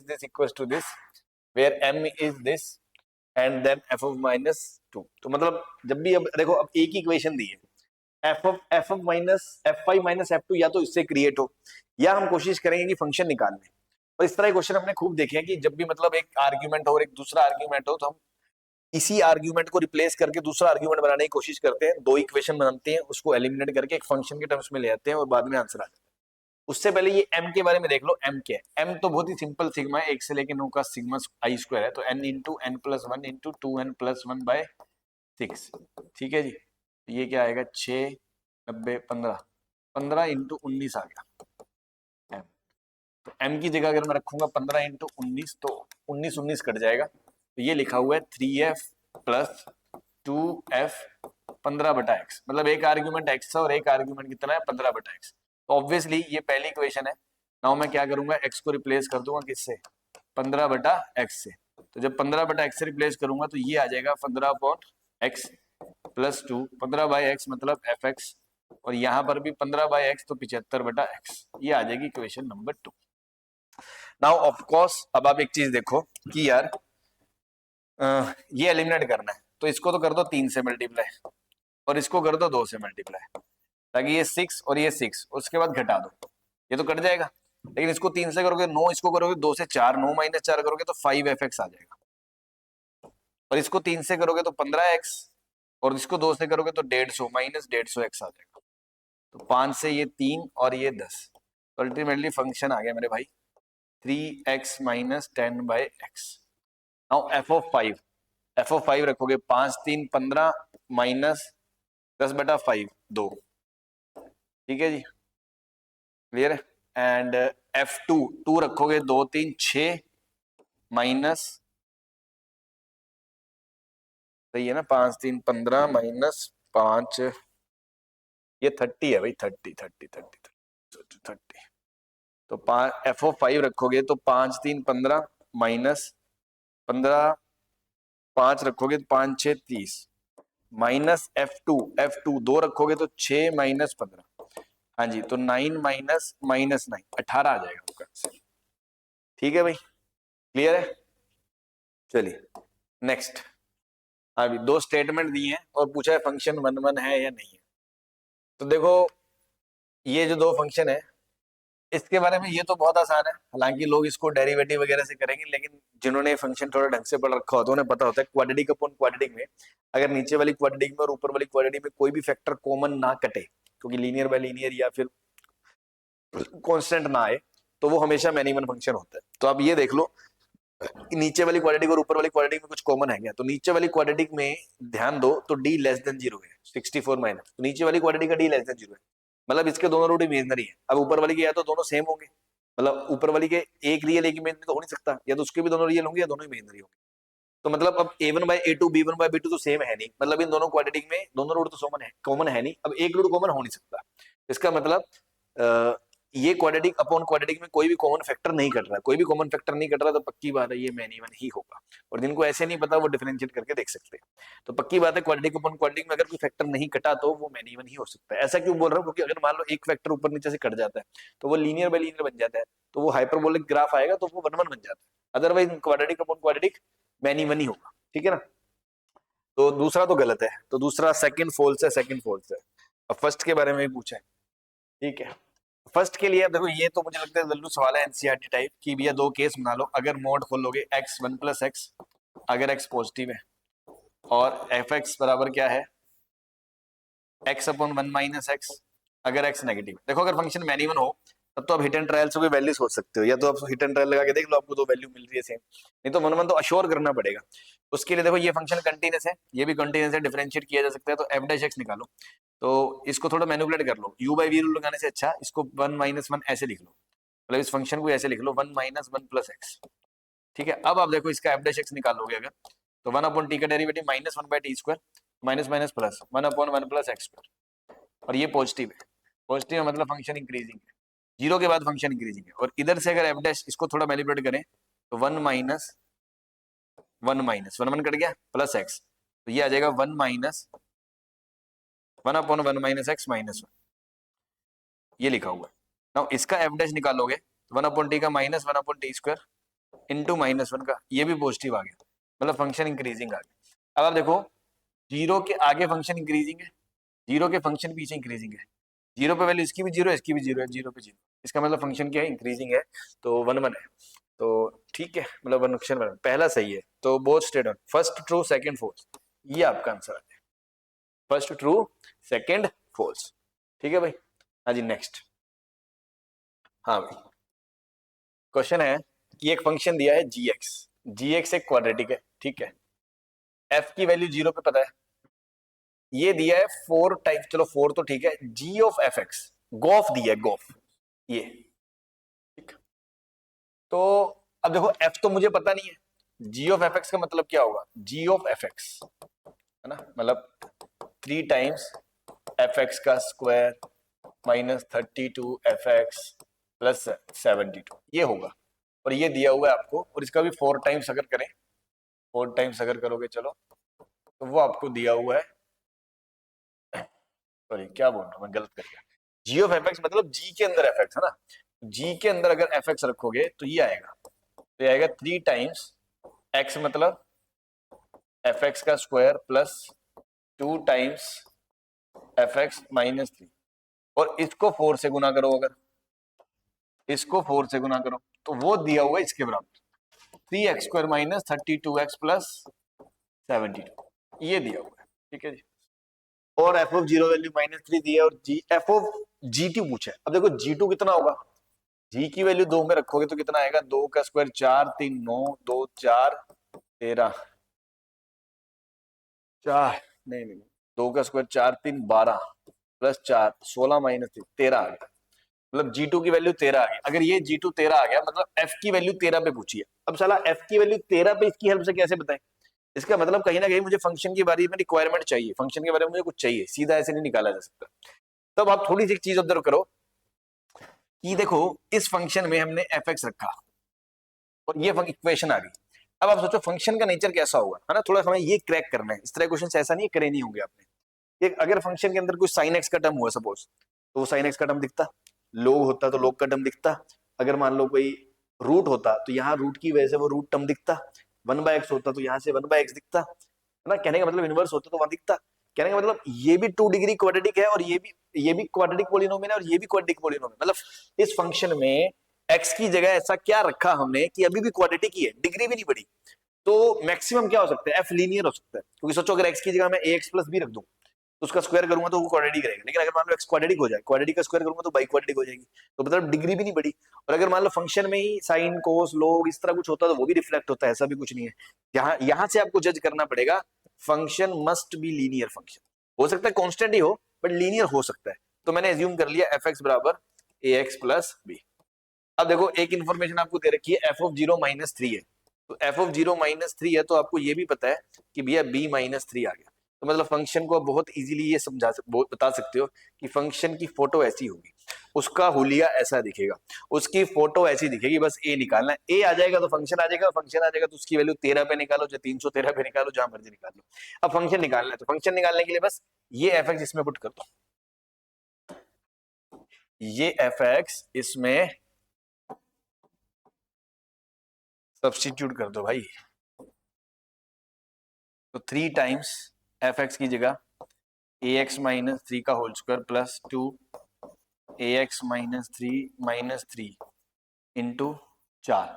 this equals to this, where m is this and then f of -2। तो मतलब जब भी, अब देखो, अब एक ही इक्वेशन दी है, f of minus f5 minus f2, या तो इससे क्रिएट हो, या हम कोशिश करेंगे कि फंक्शन निकालने। और इस तरह के क्वेश्चन हमने खूब देखे हैं कि जब भी मतलब एक आर्ग्यूमेंट हो और एक दूसरा आर्ग्यूमेंट हो, तो हम इसी आर्ग्यूमेंट को रिप्लेस करके दूसरा आर्ग्यूमेंट बनाने की कोशिश करते हैं, दो इक्वेशन बनाते हैं, उसको एलिमिनेट करके एक फंक्शन के टर्म्स में ले आते हैं और बाद में आंसर आ जाता है। उससे पहले ये m के बारे में देख लो, m क्या है? m तो बहुत ही सिंपल सिग्मा है, 1 से लेके 9 का सिग्मा i स्क्वायर है, तो n into n plus 1 into 2n+1/6। ठीक है जी, ये क्या आएगा 6 90 15, 15 इंटू 19 आ गया m। तो m की जगह अगर मैं रखूंगा 15 इंटू 19, तो 19 19 कट जाएगा, तो ये लिखा हुआ है 3f प्लस 2f 15/x, मतलब एक आर्ग्यूमेंट x है और एक आर्ग्यूमेंट कितना है 15/x। तो ऑब्वियसली ये पहली इक्वेशन है। नाउ मैं क्या करूंगा, x को रिप्लेस कर दूंगा किससे, 15/x से। तो जब 15/x से रिप्लेस करूंगा तो ये आ जाएगा 15/x प्लस 2, 15/x मतलब fx, और यहाँ पर भी 15/x, तो 75/x, ये आ जाएगी equation number 2। Now of course अब आप एक चीज देखो कि यार ये एलिमिनेट करना है, तो इसको तो कर दो 3 से मल्टीप्लाई, और इसको कर दो 2 से मल्टीप्लाई, ताकि ये 6 और ये 6, उसके बाद घटा दो, ये तो कट जाएगा। लेकिन इसको 3 से करोगे 9, इसको करोगे 2 से 4, 9 माइनस 4 करोगे तो 5fx आ जाएगा, और इसको 3 से करोगे तो 15x, और इसको 2 से करोगे तो 150 माइनस 150x आ जाएगा। तो 5 से ये 3 और ये 10, तो अल्टीमेटली फंक्शन आ गया मेरे भाई 3x minus 10/x। Now f of 5 रखोगे 5 3 15 माइनस 10/5 2। ठीक है जी, क्लियर है। एंड f2 2 रखोगे 2 3 6 माइनस, सही है ना, 5 3 15 माइनस 5, ये 30 है भाई, 30 30 30 30। तो f ऑफ 5 रखोगे तो 5 3 15 माइनस 15, 5 रखोगे तो 5 6 30 माइनस f2 2 रखोगे तो 6 माइनस 15, हाँ जी, तो 9 माइनस माइनस 9 18 आ जाएगा आपका आंसर। ठीक है भाई, क्लियर है। चलिए नेक्स्ट, अभी दो स्टेटमेंट दिए हैं और पूछा है फंक्शन 1 1 है या नहीं है। तो देखो ये जो दो फंक्शन है, इसके बारे में ये तो बहुत आसान है, हालांकि लोग इसको डेरिवेटिव वगैरह से करेंगे, लेकिन जिन्होंने फंक्शन थोड़ा ढंग से पढ़ रखा होता है उन्हें पता होता है क्वाड्रेटिक अपॉन क्वाड्रेटिक में अगर नीचे वाली क्वाड्रेटिक में और ऊपर वाली क्वाड्रेटिक में कोई भी फैक्टर कॉमन ना कटे, क्योंकि लीनियर बाय लीनियर या फिर कांस्टेंट ना आए, तो वो हमेशा मैन इवन फंक्शन होता है। तो आप ये देख लो, नीचे वाली क्वाड्रेटिक और ऊपर वाली क्वाड्रेटिक में कुछ कॉमन है क्या? तो नीचे वाली क्वाड्रेटिक में ध्यान दो तो d लेस देन 0 है, 64 माइनस, तो नीचे वाली क्वाड्रेटिक का d लेस देन 0 है, मतलब इसके दोनों रूट इमेजिनरी है। अब ऊपर वाली के या तो दोनों सेम होंगे, मतलब ऊपर वाली के एक रियल एक इमेजिनरी तो हो नहीं सकता, या तो उसके भी दोनों रियल होंगे या दोनों इमेजिनरी होंगे। तो मतलब अब a1/a2 b1/b2 तो सेम है नहीं, मतलब इन दोनों क्वाड्रेटिक में दोनों रूट तो कॉमन है नहीं, अब एक रूट कॉमन हो नहीं सकता। इसका मतलब ये क्वाड्रेटिक अपॉन क्वाड्रेटिक में कोई भी कॉमन फैक्टर नहीं कट रहा है, कोई भी कॉमन फैक्टर नहीं कट रहा, तो पक्की बात है ये मैन इवन ही होगा। और जिनको ऐसे नहीं पता वो डिफरेंशिएट करके देख सकते हैं। तो पक्की बात है क्वाड्रेटिक अपॉन क्वाड्रेटिक में अगर कोई फैक्टर नहीं कटा तो वो मैन इवन ही हो सकता है। ऐसा क्यों बोल रहा हूँ? क्योंकि अगर मान लो एक फैक्टर ऊपर नीचे से कट जाता है तो वो लीनियर बाय लीनियर बन जाता है, तो वो हाइपरबोलिक ग्राफ आएगा तो वो 1 1 बन जाता है। Otherwise quadratic upon quadratic man even he होगा। ठीक है ना, तो दूसरा तो गलत है, तो दूसरा सेकंड फॉल्स है, सेकंड फॉल्स है। अब फर्स्ट के बारे में भी पूछा है, ठीक है। फर्स्ट के लिए अब देखो, ये तो मुझे लगता है जरूर सवाल है एनसीईआरटी टाइप की, भैया दो केस बना लो। अगर मोड खोलोगे x 1 + x, अगर x पॉजिटिव है, और fx बराबर क्या है x/1 - x, अगर x नेगेटिव। देखो अगर फंक्शन मैन इवन हो तब तो आप हिट एंड ट्रायल से कोई वैल्यू सोच सकते हो, या तो आप हिट एंड ट्रायल लगा के देख लो, आपको दो वैल्यू मिल रही है सेम। नहीं तो मन मन तो अश्योर करना पड़ेगा। उसके लिए देखो ये फंक्शन कंटीन्यूअस है, ये भी कंटीन्यूअस है, डिफरेंशिएट किया जा सकता है, तो f' निकालो। तो इसको थोड़ा मैनिपुलेट कर लो, u/v रूल लगाने से अच्छा इसको 1 - 1 ऐसे लिख लो, मतलब इस फंक्शन को ऐसे लिख लो 1 - 1 + x। ठीक है, अब आप देखो इसका f' निकालोगे अगर, तो 1/t का derivative -1/t² minus minus plus 1/1 + x², और ये पॉजिटिव है। पॉजिटिव है मतलब फंक्शन इंक्रीजिंग है, जीरो के बाद फंक्शन इंक्रीजिंग है। और इधर से अगर f' इसको थोड़ा मैनिपुलेट करें तो 1 - 1 कट गया प्लस x, तो ये आ जाएगा 1 - 1/1 - x -1, ये लिखा हुआ है। नाउ इसका f' निकालोगे तो 1/t का -1/t² इंटू -1 का, ये भी पॉजिटिव आ गया, मतलब फंक्शन इंक्रीजिंग आ गया। अब आप देखो जीरो के आगे फंक्शन इंक्रीजिंग है, जीरो के फंक्शन पीछे इंक्रीजिंग है, जीरो पे वैल्यू इसकी भी जीरो है, इसकी भी जीरो है, जीरो पे जीरो, इसका मतलब फंक्शन क्या है, इंक्रीजिंग है, तो 1 1 है। तो ठीक है, मतलब फंक्शन पहला सही है, तो both statement first true second false, ये आपका आंसर है, फर्स्ट ट्रू सेकंड फॉल्स। ठीक है भाई, हाँ जी नेक्स्ट। हाँ भाई, क्वेश्चन है कि एक फंक्शन दिया है जी एक्स एक क्वाड्रेटिक है, ठीक है, एफ की वैल्यू जीरो पे पता है, ये दिया है 4 टाइप, चलो 4 तो ठीक है, जी ऑफ एफ एक्स, गोफ दिया है, गोफ ये, ठीक। तो अब देखो एफ तो मुझे पता नहीं है, जी ऑफ एफ एक्स का मतलब क्या होगा, जी ऑफ एफ एक्स है ना, मतलब 3 टाइम्स एफ एक्स का स्क्वायर -32 एफ एक्स प्लस 72, ये होगा। और ये दिया हुआ है आपको, और इसका भी 4 टाइम्स अगर करें, 4 टाइम्स अगर करोगे चलो, तो वो आपको दिया हुआ है, सॉरी क्या बोल रहा हूँ मैं, गलत कर गया। जी ऑफ एफ एक्स मतलब जी के अंदर एफ एक्स है ना, जी के अंदर अगर एफ एक्स रखोगे तो ये आएगा, तो ये आएगा 3 टाइम्स एक्स मतलब एफ एक्स का square plus 2 times F x -3, और इसको 4 से गुना करो, अगर इसको 4 से गुना करो तो वो दिया हुआ है इसके बराबर 3x² - 32x + 72, ये दिया हुआ है, ठीक है जी। और एफ ऑफ जीरो वैल्यू -3 दी है, और जी एफ ऑफ जी2 पूछा है। अब देखो जी2 कितना होगा, जी की वैल्यू 2 में रखोगे तो कितना आएगा, 2 का स्क्वायर 4 3 9 2 4 13 4 नहीं नहीं 2 का स्क्वायर 4 3 12 प्लस 4 16 -3 13 आ गया, मतलब जी2 की वैल्यू 13 आ गई। अगर ये जी2 13 आ गया मतलब एफ की वैल्यू 13 पे पूछी है। अब साला एफ की वैल्यू 13 पे इसकी हेल्प से कैसे बताएं, इसका मतलब कहीं ना कहीं मुझे फंक्शन के बारे में रिक्वायरमेंट चाहिए, फंक्शन के बारे में मुझे कुछ चाहिए, सीधा ऐसे नहीं निकाला जा सकता। तब आप थोड़ी सी चीज ऑब्जर्व करो कि देखो इस फंक्शन में हमने एफ एक्स रखा और ये इक्वेशन आ गई। अब आप सोचो फंक्शन का नेचर कैसा होगा, है ना, थोड़ा हमें ये क्रैक करना है। इस तरह क्वेश्चन ऐसा नहीं करे नहीं होंगे आपने। एक अगर फंक्शन के अंदर कोई साइन एक्स का टर्म हुआ सपोज, तो वो साइन एक्स का टर्म दिखता, लोग होता तो लोग का टर्म दिखता, अगर मान लो कोई रूट होता तो यहाँ रूट की वजह से वो रूट टर्म दिखता, 1/x होता तो यहाँ से 1/x दिखता, है ना, कहने का मतलब इनवर्स होता तो वहां दिखता। कहने का मतलब ये भी 2 डिग्री क्वाड्रेटिक है, और ये भी क्वाड्रेटिक पॉलिनोमियल है, और ये भी क्वाड्रेटिक पॉलिनोमियल, मतलब इस फंक्शन में x की जगह ऐसा क्या रखा हमने कि अभी भी क्वाड्रेटिक ही है, डिग्री भी नहीं बढ़ी। तो मैक्सिमम क्या हो सकता है, f लीनियर हो सकता है, क्योंकि सोचो अगर x की जगह मैं ax + b रख दूं तो उसका स्क्वायर करूंगा तो वो क्वाड्रेटिक रहेगा, लेकिन अगर मान लो x क्वाड्रेटिक हो जाए, क्वाड्रेटिक का स्क्वायर करूंगा तो बाई क्वाड्रेटिक हो जाएगी, तो मतलब डिग्री भी नहीं बढ़ी। और अगर मान लो फंक्शन में ही साइन कोस लोग इस तरह कुछ होता तो वो भी रिफ्लेक्ट होता है, ऐसा भी कुछ नहीं है। यहां से आपको जज करना पड़ेगा, function must be linear function, हो सकता है कांस्टेंट ही हो बट लीनियर हो सकता है। तो मैंने एज्यूम कर लिया एफ एक्स बराबर ax + b। अब देखो एक इंफॉर्मेशन आपको दे रखी है, एफ ऑफ जीरो -3 है, तो एफ ऑफ जीरो -3 है, तो आपको ये भी पता है कि भैया b -3 आ गया, तो मतलब फंक्शन को आप बहुत इजीली ये बता सकते हो कि फंक्शन की फोटो ऐसी होगी, उसका हुलिया ऐसा दिखेगा, उसकी फोटो ऐसी दिखेगी, बस ए निकालना है, ए आ जाएगा तो फंक्शन आ जाएगा, फंक्शन आ जाएगा तो उसकी वैल्यू 13 पे निकालो, चाहे 313 पे निकालो, जहां मर्जी निकाल लो। अब फंक्शन निकालना है, तो फंक्शन निकालने के लिए बस ये एफ एक्स इसमें पुट कर दो, ये एफ एक्स इसमें सब्स्टिट्यूट कर दो भाई, तो 3 टाइम्स एफ एक्स की जगह ax - 3 का whole square plus 2 ax-3 into 4।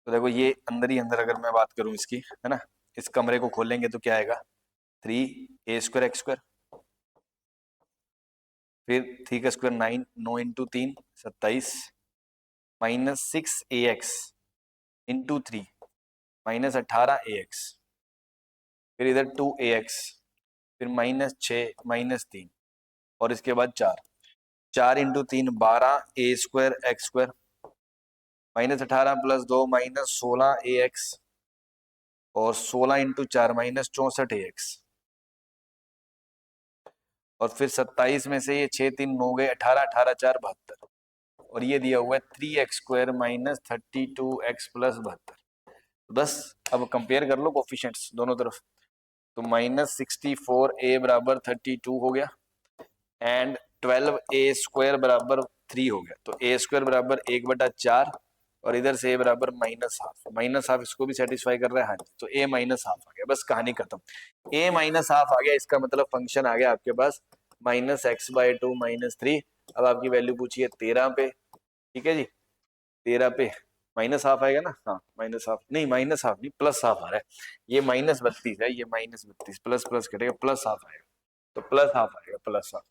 तो देखो ये अंदर ही अंदर अगर मैं बात करूं इसकी, है ना, इस कमरे को खोलेंगे तो क्या आएगा, 3a² x², फिर 3 का square 9, 9 into 3 27, -6ax into 3 -18ax, फिर इधर 2ax, फिर -6 -3 और इसके बाद 4, 4 इंटू 3 12a²x² -18 + 2 -16ax और 16 इंटू 4 -64ax और फिर 27 में से ये 6 3 9 गए 18, 18 4 72 और ये दिया हुआ है 3x² -32x + 72। बस अब कंपेयर कर लो कोफिशिएंट्स दोनों तरफ, तो -64a बराबर 32 हो गया एंड 12a² बराबर 3 हो गया, तो a² बराबर 1/4 और इधर से a बराबर -हाफ इसको भी सेटिस्फाई कर रहा है, हाँ जी, तो a -हाफ आ गया, बस कहानी खत्म। a -हाफ आ गया, इसका मतलब फंक्शन आ गया आपके पास -x/2 -3। अब आपकी वैल्यू पूछिए 13 पे, ठीक है जी, 13 पे -हाफ आएगा ना, हाँ -हाफ नहीं, -हाफ नहीं, +हाफ आ रहा है, ये -32 है, ये -32 प्लस प्लस कटेगा, +हाफ आएगा, तो +हाफ आएगा, +हाफ,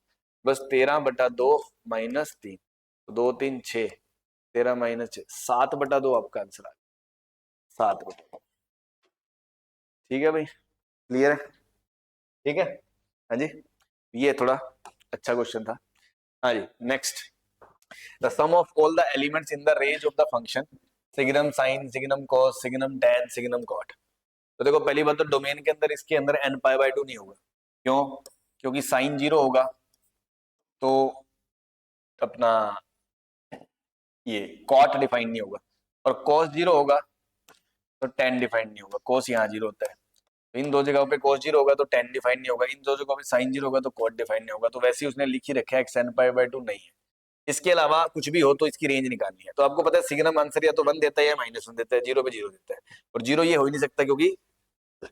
बस 13/2 -3, 2 3 6, 13 -6 7/2 आपका आंसर आ गया, 7/2। ठीक है भाई, क्लियर है, ठीक है, हाँ जी, ये थोड़ा अच्छा क्वेश्चन था। हाँ जी, next, the sum of all the elements in the range of the function signum sine signum cos signum tan signum cot. तो देखो पहली बात तो डोमेन के अंदर इसके अंदर n π/2 नहीं होगा, क्यों, क्योंकि साइन 0 होगा तो अपना ये कॉट डिफाइन नहीं होगा, और कॉस 0 होगा तो टेन डिफाइन नहीं होगा, कोस यहाँ 0 होता है, तो इन दो जगहों पे cos 0 होगा तो tan डिफाइन नहीं होगा, इन दो जगहों पे sin 0 होगा तो cot डिफाइन नहीं होगा, तो वैसे ही उसने लिख ही रखा है xn π/2 नहीं है। इसके अलावा कुछ भी हो तो इसकी रेंज निकालनी है, तो आपको पता है सिग्नम आंसर या तो 1 देता है या -1 देता है, 0 पे 0 देता है, और 0 ये हो ही नहीं सकता क्योंकि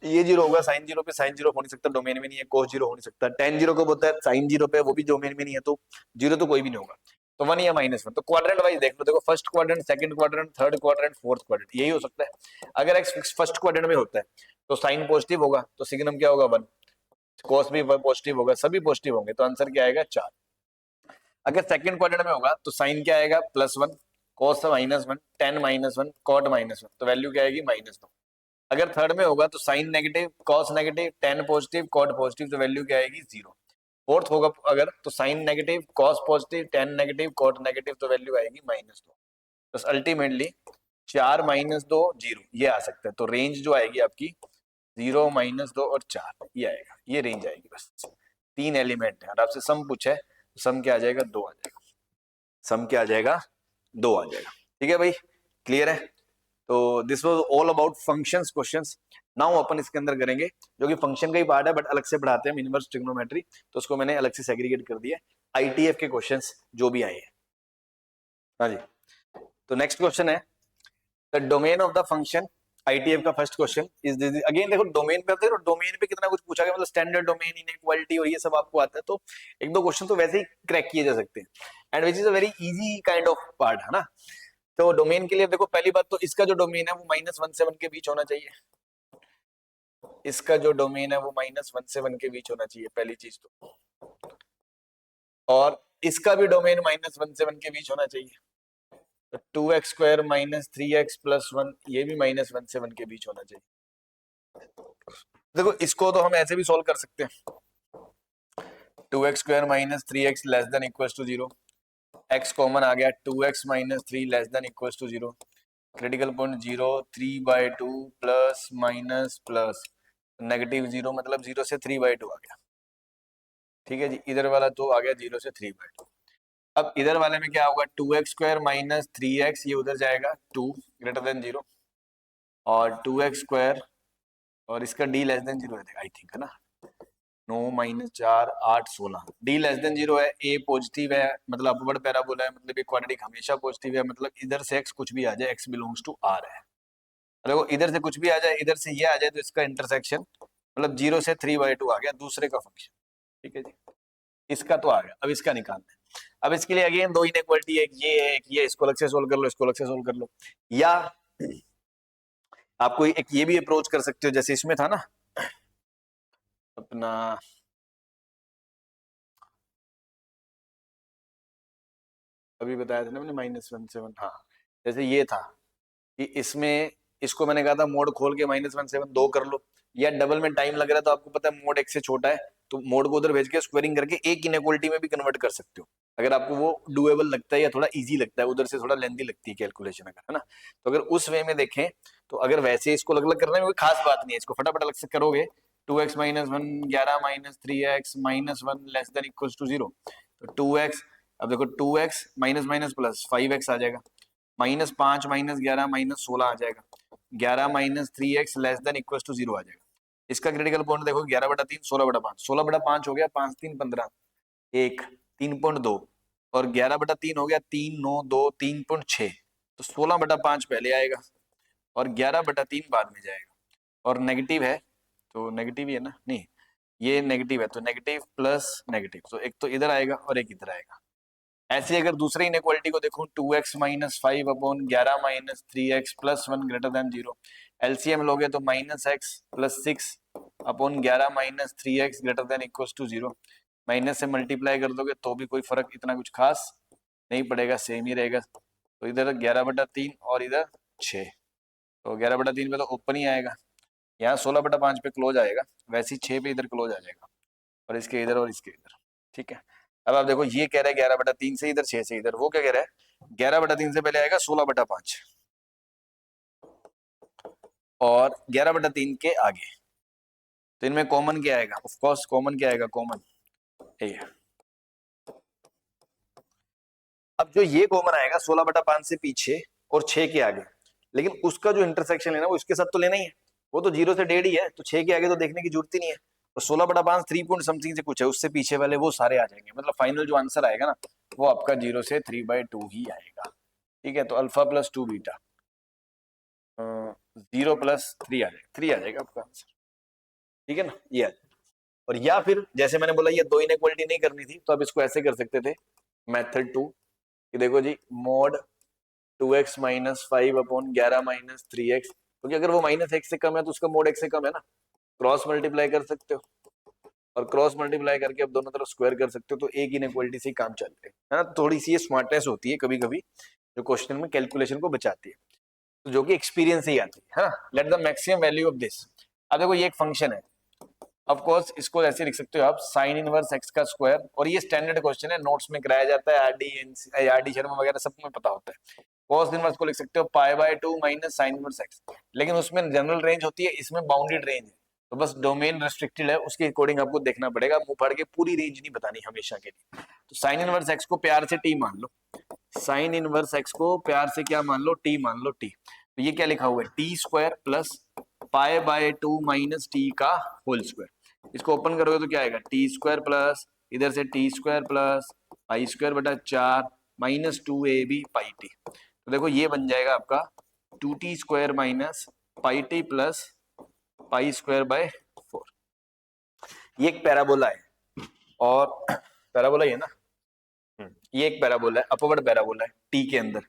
ये 0 होगा sin 0 पे, sin 0 हो नहीं सकता, डोमेन में नहीं है, cos 0 हो नहीं सकता, tan 0 को बोलता है sin 0 पे, वो भी डोमेन में नहीं है, तो 0 तो कोई भी नहीं होगा, तो 1 या -1। तो क्वाड्रेंट वाइज देख लो, देखो first quadrant, second quadrant, third quadrant, fourth quadrant, यही हो सकता है। अगर एक्स फर्स्ट क्वाड्रेंट में होता है तो साइन पॉजिटिव होगा तो सिग्नम क्या होगा 1, कॉस भी पॉजिटिव होगा, सभी पॉजिटिव होंगे, तो आंसर क्या आएगा 4। अगर सेकंड क्वाड्रेंट में होगा तो साइन क्या आएगा +1, कॉस -1, टेन -1, कॉट -1, तो वैल्यू क्या आएगी -2। अगर थर्ड में होगा तो sine negative, cos negative, tan positive, cot positive, तो वैल्यू क्या आएगी 0। फोर्थ होगा अगर तो sine negative, cos positive, tan negative, cot negative, तो वैल्यू आएगी -2। तो अल्टीमेटली 4 -2 0 ये आ सकता है, तो रेंज जो आएगी आपकी 0 -2 और 4 ये आएगा, ये रेंज आएगी, बस 3 एलिमेंट है और आपसे सम पूछा है, तो सम क्या आ जाएगा 2 आ जाएगा, सम क्या आ जाएगा 2 आ जाएगा। ठीक है भाई, क्लियर है, तो this was all about functions questions. Now अपन इसके अंदर करेंगे जो कि फंक्शन का ही पार्ट है बट अलग से पढ़ाते हैं, इनवर्स ट्रिग्नोमेट्री, तो उसको मैंने अलग से सेग्रीगेट कर दिया, आईटीएफ के क्वेश्चंस जो भी आए हैं। हाँ जी, तो नेक्स्ट क्वेश्चन है the domain of the function, ITF का first question is this. Again देखो डोमेन पे, देखो डोमेन पे कितना कुछ पूछा गया, मतलब स्टैंडर्ड डोमेन, इनइक्वालिटी और ये सब आपको आता है, तो एक दो क्वेश्चन तो वैसे ही क्रैक किए जा सकते हैं, and which is a very easy kind of part, है ना। तो डोमेन के लिए देखो पहली बात तो इसका जो डोमेन है वो -1 से 1 के बीच होना चाहिए, इसका जो डोमेन है वो -1 से 1 के बीच होना चाहिए, पहली चीज तो, और इसका भी डोमेन -1 से 1 के बीच होना चाहिए, तो 2x² -3x + 1 ये भी -1 से 1 के बीच होना चाहिए। देखो इसको तो हम ऐसे भी सॉल्व कर सकते हैं, 2x² -3x < 0, x कॉमन आ गया, 2x -3 < 0, critical point 0, 3/2 plus minus plus -0 मतलब 0 से 3/2 आ गया, ठीक है जी, इधर वाला तो आ गया 0 से 3/2। अब इधर वाले में क्या होगा, 2x² -3x ये उधर जाएगा 2 > 0, और 2x² और इसका d < 0 है आई थिंक, है ना, 9 -4 8 16, d < 0 है, a पॉजिटिव है मतलब अपवर्ड पैराबोला है, मतलब ये क्वाड्रेटिक हमेशा पॉजिटिव है, मतलब इधर से x कुछ भी आ जाए, x बिलोंग्स टू r है। देखो इधर से कुछ भी आ जाए, इधर से ये आ जाए, तो इसका इंटरसेक्शन मतलब 0 से 3/2 आ गया दूसरे का फंक्शन, ठीक है जी। इसका तो आ गया, अब इसका निकालना है। अब इसके लिए अगेन दो इनइक्वालिटी है, एक ये है, एक ये, इसको अलग से सोल्व कर लो, इसको अलग से सोल्व कर लो। या आपको एक ये भी अप्रोच कर सकते हो, जैसे इसमें था ना अपना, अभी बताया था ना मैंने -1.7, हाँ जैसे ये था कि इसमें इसको मैंने कहा था मोड खोल के -1.7 दो कर लो, या डबल में टाइम लग रहा है तो आपको पता है मोड एक से छोटा है, तो मोड को उधर भेज के स्क्वायरिंग करके एक इनइक्वालिटी में भी कन्वर्ट कर सकते हो, अगर आपको वो डुएबल लगता है या थोड़ा इजी लगता है, उधर से थोड़ा लेंथी लगती है कैलकुलेशन अगर, है ना। तो अगर उस वे में देखें तो अगर वैसे इसको अलग अलग करने में कोई खास बात नहीं है, इसको फटाफट अलग से करोगे, 2x - 1 11 - 3x -1 less than equals to 0, तो 2x, अब देखो 2x minus minus plus 5x आ जाएगा, -5 -11 -16 आ जाएगा, 11 - 3x less than equals to 0 आ जाएगा। इसका क्रिटिकल पॉइंट देखो 11/3 16/5, 16/5 हो गया, 5 3 15, 1 3.2, और 11/3 हो गया 3 9 2 3.6, तो 16/5 पहले आएगा और 11/3 बाद में जाएगा, और नेगेटिव है तो नेगेटिव ही है ना, नहीं ये नेगेटिव है तो नेगेटिव प्लस नेगेटिव, तो एक तो इधर आएगा और एक इधर आएगा। ऐसे अगर दूसरे इनइक्वालिटी को देखो 2x - 5 upon 11 - 3x plus 1 greater than 0, LCM लोगे तो -x plus 6 upon 11 - 3x greater than equals to 0, minus से मल्टीप्लाई कर दोगे तो भी कोई फर्क इतना कुछ खास नहीं पड़ेगा, सेम ही रहेगा, तो इधर 11/3 और इधर 6, तो 11/3 पे तो ओपन ही आएगा, यहाँ 16/5 पे क्लोज आएगा, वैसे ही 6 पे इधर क्लोज आ जाएगा, और इसके इधर और इसके इधर, ठीक है। अब आप देखो ये कह रहा है 11/3 से इधर, 6 से इधर, वो क्या कह रहा है 11/3 से पहले आएगा 16/5 और 11/3 के आगे, तो इनमें कॉमन क्या आएगा, ऑफ कोर्स कॉमन क्या आएगा, कॉमन ये। अब जो ये कॉमन आएगा 16/5 से पीछे और 6 के आगे, लेकिन उसका जो इंटरसेक्शन है ना वो इसके साथ तो लेना ही है, वो तो 0 से 1.5 ही है, तो 6 के आगे तो देखने की जरूरत ही नहीं है, और 16/5 3 पॉइंट समथिंग से कुछ है, उससे पीछे वाले वो सारे आ जाएंगे, मतलब फाइनल जो आंसर आएगा ना वो आपका 0 से 3/2 ही आएगा, ठीक है। तो अल्फा प्लस 2 बीटा 0 + 3 आ जाएगा, 3 आ जाएगा आपका आंसर, ठीक है ना, ये आ जाएगा। और या फिर जैसे मैंने बोला ये दो इनइक्वालिटी नहीं करनी थी, तो आप इसको ऐसे कर सकते थे, मेथड 2, कि देखो जी मोड 2x - 5 अपॉन 11 - 3x, क्योंकि अगर वो -x से कम है तो उसका मोड x से कम है ना, क्रॉस मल्टीप्लाई कर सकते हो, और क्रॉस मल्टीप्लाई करके अब दोनों तरफ स्क्वायर कर सकते हो, तो एक इनइक्वालिटी से ही काम चल रहा है ना। थोड़ी सी ये स्मार्टनेस होती है कभी कभी जो क्वेश्चन में कैलकुलेशन को बचाती है, तो जो कि एक्सपीरियंस से ही आती है ना। Let the maximum value of this, अब देखो ये एक फंक्शन है, ऑफ कोर्स इसको ऐसे लिख सकते हो आप sin इनवर्स x का स्क्वायर, और ये स्टैंडर्ड क्वेश्चन है, नोट्स में कराया जाता है, आरडी शर्मा वगैरह सबको पता होता है। cos इनवर्स को लिख सकते हो π/2 माइनस sin इनवर्स x, लेकिन उसमें जनरल रेंज होती है, इसमें बाउंडेड रेंज है, तो बस डोमेन रेस्ट्रिक्टेड है, उसके अकॉर्डिंग आपको देखना पड़ेगा, मुंह फाड़ के पूरी रेंज नहीं बतानी हमेशा के लिए। तो sin इनवर्स x को प्यार से t मान लो, sin इनवर्स x को प्यार से क्या मान लो, t मान लो, t, तो ये क्या लिखा हुआ है t² प्लस π/2 माइनस t का होल स्क्वायर, इसको ओपन करोगे तो क्या आएगा t² प्लस इधर से t² plus π²/4 minus 2ab πt, तो देखो ये बन जाएगा आपका 2t² माइनस πt प्लस π²/4, ये एक पैराबोला है, और पैराबोला ही है ना, ये एक पैराबोला है, अपवर्ड पैराबोला है टी के अंदर,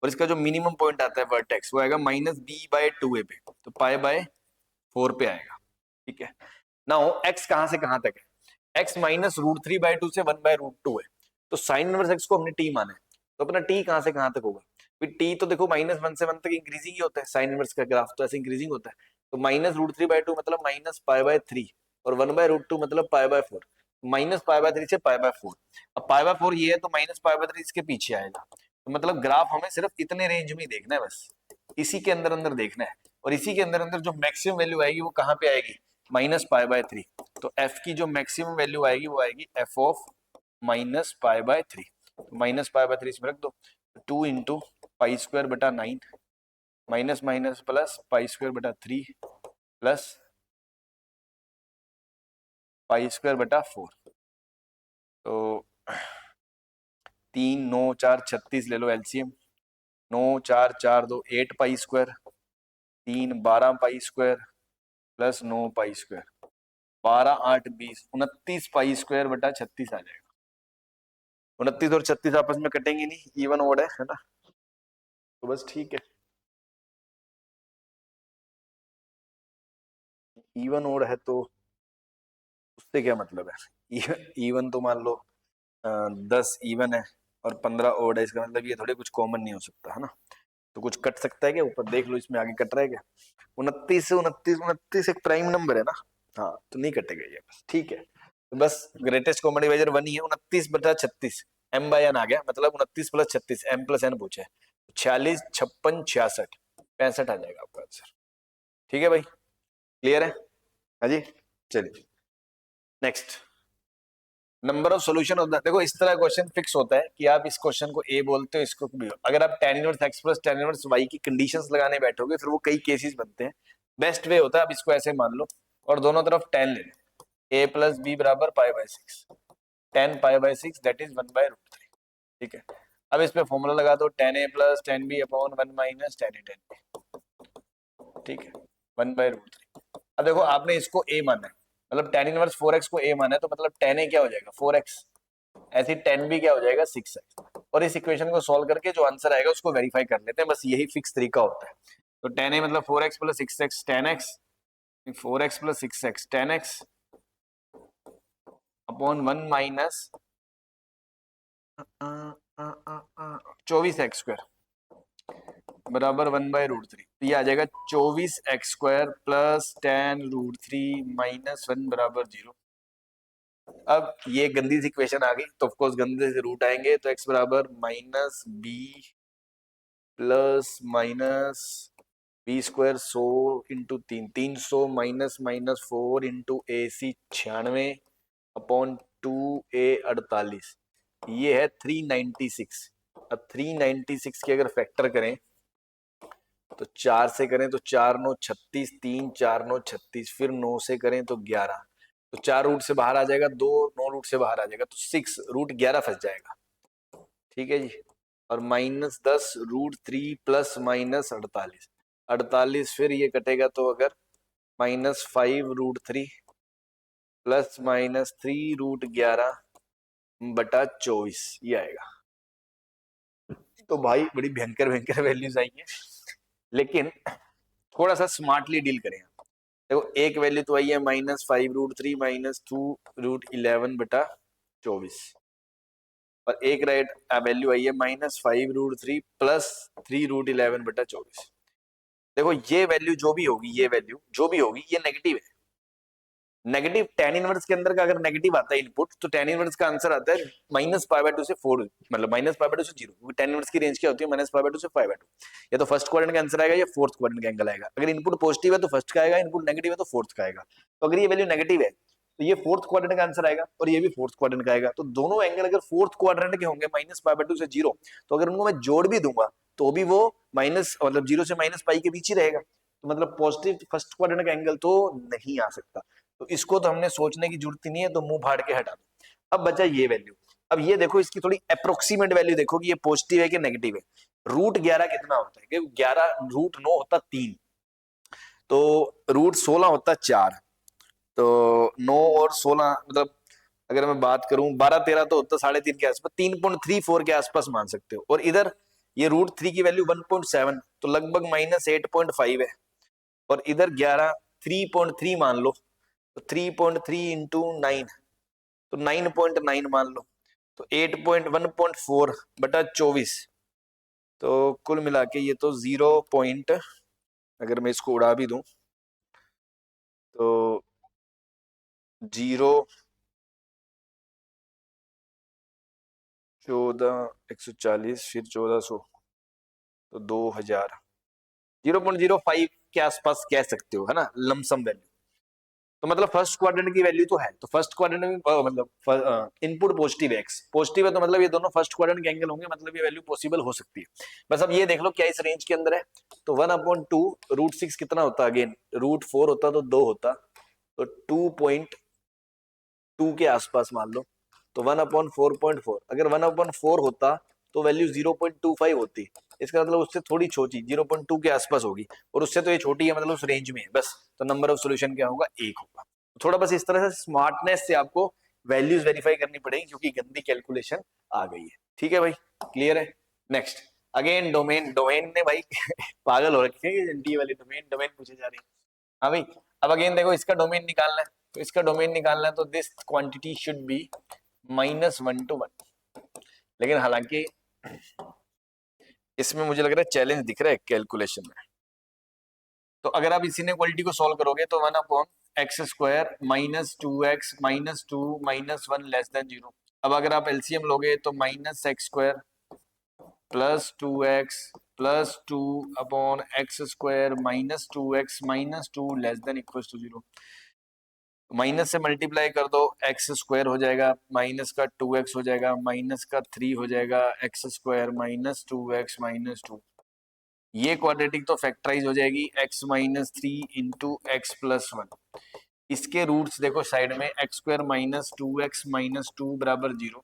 और इसका जो मिनिमम पॉइंट आता है वर्टेक्स वो आएगा -b/2a पे, तो π/4 पे आएगा, ठीक है। नाउ x कहां से कहां तक है, x -√3/2 से 1/√2 है, तो साइन इनवर्स x को हमने t माना है, तो अपना t कहां से कहां तक होगा, फिर t तो देखो -1 से 1 तक इंक्रीजिंग ही होता है, साइन इनवर्स का ग्राफ तो ऐसे इंक्रीजिंग होता है, तो -√3/2 मतलब -π/3, और 1/√2 मतलब π/4, -π/3 से π/4, अब π/4 ये है तो -π/3 इसके पीछे आएगा, तो मतलब ग्राफ हमें सिर्फ इतने रेंज में ही देखना है, बस इसी के अंदर अंदर देखना है, और इसी के अंदर अंदर जो मैक्सिमम वैल्यू आएगी वो कहां पे आएगी, -π/3, तो f की जो मैक्सिमम वैल्यू आएगी वो आएगी f ऑफ -π/3, तो -π/3 इसमें रख दो, 2 into π²/9 minus minus plus π²/3 plus π²/4, तो 3 9 4 36 ले लो एलसीएम, 9 4 4 2 8 π², 3 12 π² प्लस 9 π², 12 8 20 29 π²/36 आ जाएगा, 29 और 36 आपस में कटेंगे नहीं, इवन ओड है ना, तो बस ठीक है। इवन ओड है तो उससे क्या मतलब है, इवन तो मान लो 10 इवन है और 15 ओड है, इसका मतलब ये थोड़ी कुछ कॉमन नहीं हो सकता है ना, तो कुछ कट सकता है क्या ऊपर, देख लो इसमें आगे कट रहा है क्या, 29 से 29 एक प्राइम नंबर है ना, हाँ तो नहीं कटेगा ये, बस ठीक है। तो बस ग्रेटेस्ट कॉमन डिवाइजर 1 ही है, 29/36 m बाय n आ गया, मतलब 29 + 36 m + n पूछे, 46 56 66 65 आ जाएगा आपका आंसर। ठीक है भाई, क्लियर है, हाँ जी, चलिए नेक्स्ट। नंबर ऑफ सॉल्यूशन होता है, देखो इस तरह क्वेश्चन फिक्स होता है कि आप इस क्वेश्चन को ए बोलते हो, इसको बी, अगर आप tan inverse x + tan inverse y की कंडीशंस लगाने बैठोगे फिर वो कई केसेस बनते हैं। बेस्ट वे होता है आप इसको ऐसे मान लो और दोनों तरफ tan ले लो, a + b = π/6, tan π/6 that is 1/√3। ठीक है, अब इस पे फॉर्मूला लगा दो, tan a + tan b / 1 - tan a tan b, ठीक है 1/√3। अब देखो आपने इसको a माना है, मतलब tan इनवर्स 4x को a माना है, तो मतलब tan a क्या हो जाएगा 4x, ऐसे tan b क्या हो जाएगा 6x, और इस इक्वेशन को सॉल्व करके जो आंसर आएगा उसको वेरीफाई कर लेते हैं, बस यही फिक्स तरीका होता है। तो tan a मतलब 4x + 6x tan x, 4x + 6x tan x / 1 - 24x² बराबर 1/√3, तो ये आ जाएगा 24x² + tan√3 - 1 = 0। अब ये गंदी सी इक्वेशन आ गई, तो ऑफ कोर्स गंदे से रूट आएंगे, तो x बराबर -b plus b² 100 × 3 300 -4 × AC 96 / 2a 48, ये है 396। अब 396 के अगर फैक्टर करें तो 4 से करें तो 4 9 36, 3 4 9 36, फिर 9 से करें तो 11, तो 4 रूट से बाहर आ जाएगा, 2 9 रूट से बाहर आ जाएगा, तो 6 √11 फंस जाएगा। ठीक है जी, और -10 √3 + -48, फिर ये कटेगा, तो अगर -5 √3 +-3 √11/24 ये आएगा। तो भाई बड़ी भयंकर भयंकर वैल्यूज आई हैं, लेकिन थोड़ा सा स्मार्टली डील करें। देखो एक वैल्यू तो आई है -5 √3 -2 √11/24, और एक राइट वैल्यू आई है -5 √3 +3 √11/24। देखो ये वैल्यू जो भी होगी, ये वैल्यू जो भी होगी ये नेगेटिव है। नेगेटिव tan इनवर्स के अंदर का अगर नेगेटिव आता है इनपुट, तो tan इनवर्स का आंसर आता है -π/2 से 4, मतलब -π/2 से 0, क्योंकि tan इनवर्स की रेंज क्या होती है -π/2 से π/2। या तो फर्स्ट क्वाड्रेंट का आंसर आएगा या फोर्थ क्वाड्रेंट का एंगल आएगा। अगर इनपुट पॉजिटिव है तो फर्स्ट का आएगा, इनपुट नेगेटिव है तो फोर्थ का आएगा। तो अगर ये वैल्यू नेगेटिव है तो ये फोर्थ क्वाड्रेंट का आंसर आएगा और ये भी फोर्थ क्वाड्रेंट का आएगा। तो दोनों एंगल अगर फोर्थ क्वाड्रेंट के होंगे -π/2 से 0, तो अगर उनको मैं जोड़ भी दूंगा तो भी वो माइनस मतलब 0 से -π के बीच ही रहेगा। तो मतलब पॉजिटिव फर्स्ट क्वाड्रेंट का एंगल तो नहीं आ सकता। तो इसको तो हमने सोचने की जरूरत ही नहीं है, तो मुंह फाड़ के हटा दो। अब बचा ये वैल्यू। अब ये देखो इसकी थोड़ी अप्रोक्सीमेट वैल्यू देखो कि ये पॉजिटिव है कि नेगेटिव है। √11 कितना होता है, कि 11 √9 होता 3, तो √16 होता 4, तो 9 और 16 मतलब अगर मैं बात करूं 12 13 तो होता 3.5 के आसपास, 3.34 के आसपास मान सकते हो। और इधर ये √3 की वैल्यू 1.7, तो लगभग -8.5 है। और इधर 11 3.3 मान लो, तो 3.3 × 9, तो 9.9 मान लो, तो 1.4/24, तो कुल मिला के ये तो 0 पॉइंट, अगर मैं इसको उड़ा भी दूं तो 0.14 फिर 1400, तो 2000, 0.05 के आसपास कह सकते हो, है ना, लमसम वैल्यू। तो मतलब फर्स्ट क्वाड्रेंट की वैल्यू तो है, तो फर्स्ट क्वाड्रेंट में मतलब इनपुट पॉजिटिव है, एक्स पॉजिटिव है, तो मतलब ये दोनों फर्स्ट क्वाड्रेंट के एंगल होंगे, मतलब ये वैल्यू पॉसिबल हो सकती है। बस अब ये देख लो क्या इस रेंज के अंदर है। तो 1/2 √6 कितना होता, अगेन √4 होता तो 2 होता, तो 2.2 के आसपास मान लो, तो 1/4.4, अगर 1/4 होता तो वैल्यू 0.25 होती, इसका मतलब उससे थोड़ी छोटी 0.2 के आसपास होगी, और उससे तो ये छोटी है, मतलब उस रेंज में है बस। तो नंबर ऑफ सॉल्यूशन क्या होगा, 1 होगा। थोड़ा बस इस तरह से स्मार्टनेस से आपको वैल्यूज वेरीफाई करनी पड़ेगी क्योंकि गंदी कैलकुलेशन आ गई है। ठीक है भाई, क्लियर है। नेक्स्ट अगेन डोमेन, डोमेन ने भाई पागल हो रखे हैं ये वाली, डोमेन डोमेन पूछे जा रही है। हाँ भाई, अब अगेन देखो इसका डोमेन निकालना है, तो इसका डोमेन निकालना है तो this quantity should be -1 to 1। लेकिन हालांकि इसमें मुझे लग रहा है चैलेंज दिख रहा है कैलकुलेशन में। तो अगर आप इसी इनइक्वालिटी को सॉल्व करोगे तो 1/x² -2x -2 -1 <0। अब अगर आप एलसीएम लोगे तो -x² +2x +2/x² -2x -2 <0। Minus से मल्टीप्लाई कर दो, x² हो जाएगा, माइनस का 2x हो जाएगा, माइनस का 3 हो जाएगा, x² -2x -2। ये क्वाड्रेटिक तो फैक्टराइज हो जाएगी x -3 × x+1। इसके रूट्स देखो साइड में, x² -2x -2 = 0।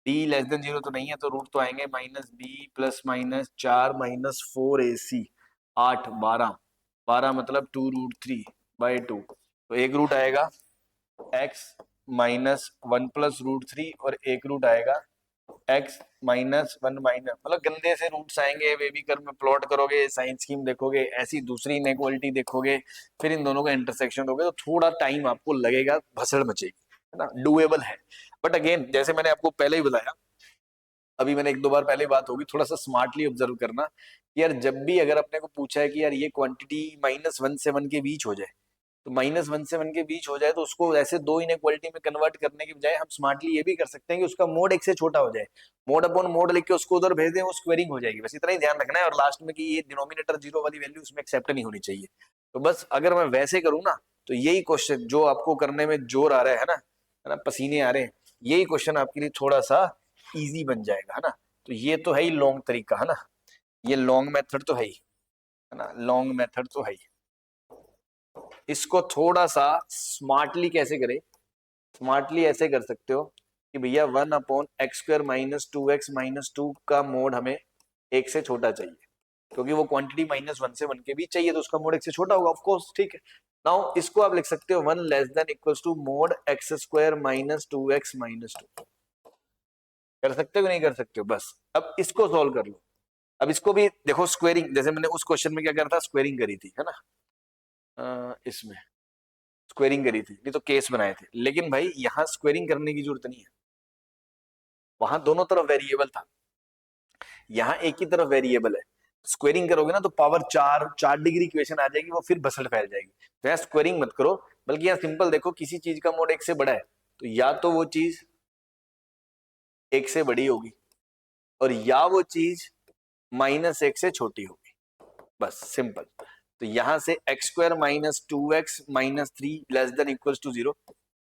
d <0 तो नहीं है, तो रूट तो आएंगे -b + -4 -4ac 8 12 12 मतलब 2√3/2। तो एक रूट आएगा x -1 + √3 और एक रूट आएगा x -1 मतलब गंदे से रूट्स आएंगे। बेबी कर्व में प्लॉट करोगे, साइन स्कीम देखोगे, ऐसी दूसरी इनइक्वालिटी देखोगे, फिर इन दोनों का इंटरसेक्शन होगा, तो थोड़ा टाइम आपको लगेगा, भसड़ मचेगी, है ना। डुएबल है, बट अगेन जैसे मैंने आपको पहले ही बताया, अभी मैंने 1-2 बार पहले बात होगी, थोड़ा सा स्मार्टली ऑब्जर्व करना कि यार जब भी अगर अपने को पूछा है कि यार ये क्वांटिटी -1 से 1 के बीच हो जाए, तो -1 से 1 के बीच हो जाए तो उसको ऐसे दो इनइक्वालिटी में कन्वर्ट करने के बजाय हम स्मार्टली ये भी कर सकते हैं कि उसका मोड 1 से छोटा हो जाए, मोड अपॉन मोड लिख के उसको उधर भेज दें, वो स्क्वेयरिंग हो जाएगी। बस इतना ही ध्यान रखना है, और लास्ट में कि ये डिनोमिनेटर 0 वाली वैल्यू उसमें एक्सेप्ट नहीं होनी चाहिए। तो बस अगर मैं वैसे करूँ ना, तो यही क्वेश्चन जो आपको करने में जोर आ रहा है ना, पसीने आ रहे हैं, यही क्वेश्चन आपके लिए थोड़ा सा इजी बन जाएगा, है ना। तो ये तो है ही लॉन्ग तरीका, है ना, ये लॉन्ग मेथड तो है ना, लॉन्ग मेथड तो है ही। इसको थोड़ा सा स्मार्टली कैसे करें, स्मार्टली ऐसे कर सकते हो कि भैया 1/x² -2x -2 का मोड हमें 1 से छोटा चाहिए, क्योंकि वो क्वांटिटी -1 से 1 के बीच चाहिए, तो उसका मोड 1 से छोटा होगा, ऑफ कोर्स। ठीक है, नाउ इसको आप लिख सकते हो 1 <= मोड x² -2x -2। कर सकते हो कि नहीं कर सकते हो? बस अब इसको सॉल्व कर लो। अब इसको भी देखो, स्क्वेयरिंग, जैसे मैंने उस क्वेश्चन में क्या करा था, स्क्वेयरिंग करी थी, है ना, इसमें स्क्वेयरिंग करी थी, नहीं तो केस बनाए थे। लेकिन भाई यहाँ स्क्वेयरिंग करने की जरूरत नहीं है, वहां दोनों तरफ वेरिएबल था, यहाँ एक ही तरफ वेरिएबल है। स्क्वेयरिंग करोगे ना तो पावर 4 डिग्री इक्वेशन आ जाएगी, वो फिर बसड़ फैल जाएगी। तो यहाँ स्क्वेयरिंग मत करो, बल्कि यहाँ सिंपल देखो, किसी चीज का मोड 1 से बड़ा है तो या तो वो चीज 1 से बड़ी होगी, और या वो चीज -1 से छोटी होगी, बस सिंपल। तो यहां से x² -2x -3 <= 0,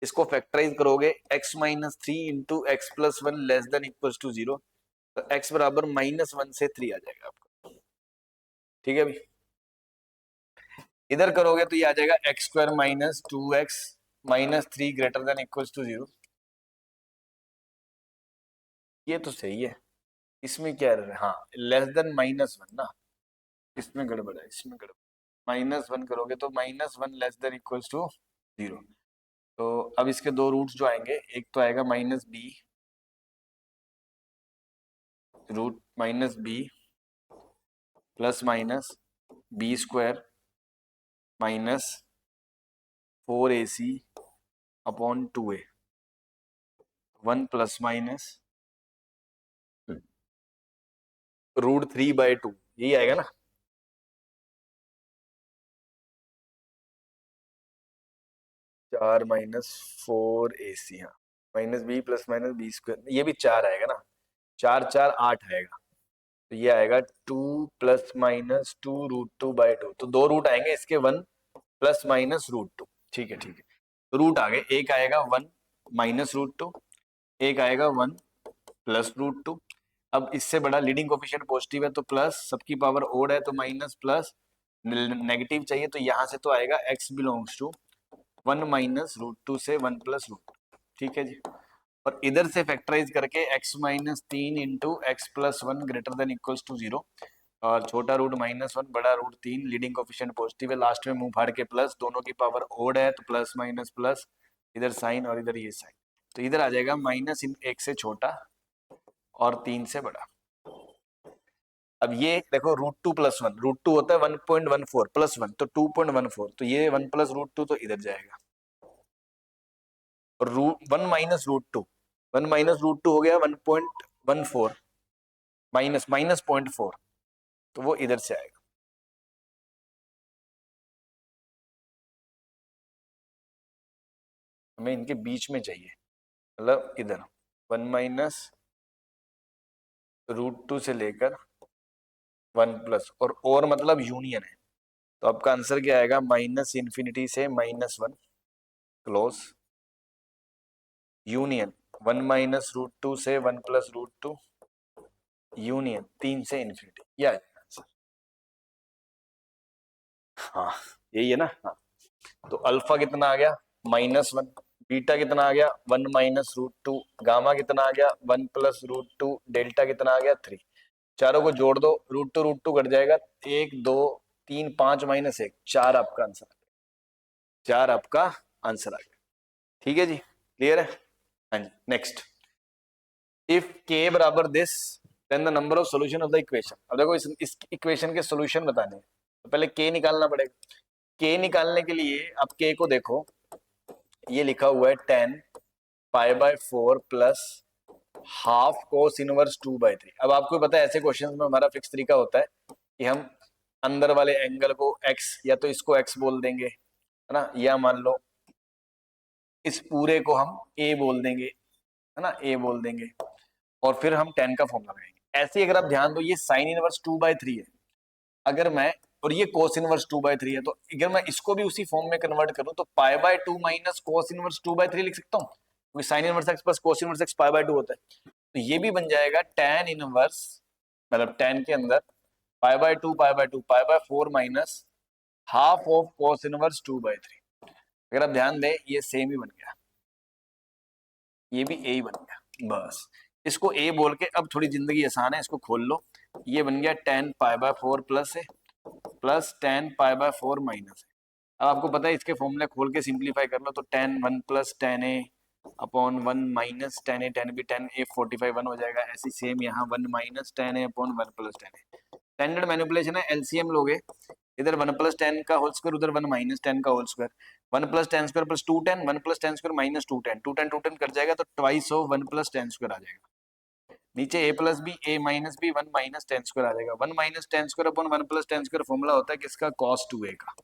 इसको फैक्टराइज करोगे x -3 × x+1 <= 0, तो x बराबर -1 से 3 आ जाएगा आपका। ठीक है अभी, इधर करोगे तो ये आ जाएगा x² -2x -3 <= 0। ये तो सही है, इसमें क्या है, हाँ <=1 ना, इसमें गड़बड़ है, इसमें गड़बड़। -1 करोगे तो -1 <= 0। तो अब इसके दो रूट्स जो आएंगे, एक तो आएगा -b -b ± b² -4ac/2a 1 ± √3/2, यही आएगा ना। 4 - 4ac, हाँ, -b ± b², ये भी 4 आएगा ना, 4 4 8 आएगा, तो ये आएगा 2 ± 2√2/2। तो दो रूट आएंगे इसके, 1 ± √2। ठीक है, ठीक है, तो रूट आ गए, एक आएगा 1 -√2, एक आएगा 1 +√2। अब इससे बड़ा लीडिंग कोफिशिएंट पॉजिटिव है तो प्लस, सबकी पावर ओड है तो माइनस, प्लस नेगेटिव चाहिए तो यहां से तो आएगा x बिलोंग्स टू 1 -√2 से 1 +√2। ठीक है जी, और इधर से फैक्टराइज करके x -3 × x+1 <= 0, और छोटा रूट -1 बड़ा रूट 3, लीडिंग कोफिशिएंट पॉजिटिव है, लास्ट में मुंह फाड़ के प्लस, दोनों की पावर ओड है तो प्लस माइनस प्लस, इधर साइन और इधर ये साइन। तो इधर आ जाएगा माइनस इन 1 से छोटा और 3 से बड़ा। अब ये देखो √2 + 1, √2 होता है 1.14 प्लस 1 तो 2.14, तो ये 1 + √2 तो इधर जाएगा, और 1 - √2, 1 - √2 हो गया 1.14 माइनस माइनस 0.4, तो वो इधर से आएगा। हमें इनके बीच में चाहिए, मतलब इधर 1 - √2 से लेकर 1 प्लस, और मतलब यूनियन है, तो आपका आंसर क्या आएगा, -∞ से -1 क्लोज यूनियन 1 - √2 से 1 + √2 यूनियन 3 से इन्फिनिटी, ये आ जाएगा आंसर। हाँ यही है ना। हाँ तो अल्फा कितना आ गया -1, बीटा कितना आ गया 1 - √2, गामा कितना आ गया 1 + √2, डेल्टा कितना आ गया 3। चारों को जोड़ दो, √2 कट जाएगा, 1 2 3 5 -1 4 आपका आंसर, 4 आपका आंसर आ गया। ठीक है जी, क्लियर है। हाँ जी, नेक्स्ट, इफ k बराबर this then the number of solution of the equation. अब देखो इस इक्वेशन के सॉल्यूशन बताने हैं, तो पहले k निकालना पड़ेगा। k निकालने के लिए अब k को देखो, ये लिखा हुआ है 10 π/4 प्लस हाफ कोस इनवर्स 2/3। अब आपको पता है ऐसे क्वेश्चंस में हमारा फिक्स तरीका होता है कि हम अंदर वाले एंगल को x, या तो इसको x बोल देंगे है ना, या मान लो इस पूरे को हम a बोल देंगे है ना, a बोल देंगे, और फिर हम 10 का फॉर्म लगाएंगे। ऐसे अगर आप ध्यान दो, ये साइन इनवर्स 2/3 है, अगर मैं, और ये कोस इनवर्स 2/3 है, तो अगर मैं इसको भी उसी फॉर्म में कन्वर्ट करूं तो π/2 माइनस कोस इनवर्स 2/3 लिख सकता हूं, क्योंकि sine inverse x plus cos inverse x π/2 होता है। तो ये भी बन जाएगा tan इनवर्स, मतलब tan के अंदर π/2 π/2 π/4 minus half of cos inverse 2/3। अगर आप ध्यान दें ये सेम ही बन गया, ये भी a ही बन गया। बस इसको a बोल के अब थोड़ी जिंदगी आसान है, इसको खोल लो, ये बन गया tan π/4 प्लस है प्लस tan π/4 माइनस है। अब आपको पता है इसके फॉर्मूले खोल के सिंपलीफाई कर लो, तो tan 1 plus tan a upon 1 minus tan a, tan b tan a 45 1 हो जाएगा। ऐसी सेम यहाँ 1 minus tan a upon 1 plus tan a। Standard manipulation है, एलसीएम लोगे, इधर 1 प्लस tan का होल स्क्वायर, उधर 1 माइनस tan का whole square, 1 plus tan square plus 2 tan, 1 plus tan square minus 2 tan, 2 tan cut जाएगा तो twice of 1 plus tan square आ जाएगा। नीचे a plus b a minus b 1 minus tan square आ जाएगा। 1 minus tan square upon 1 plus tan square formula होता है किसका, cos 2a का।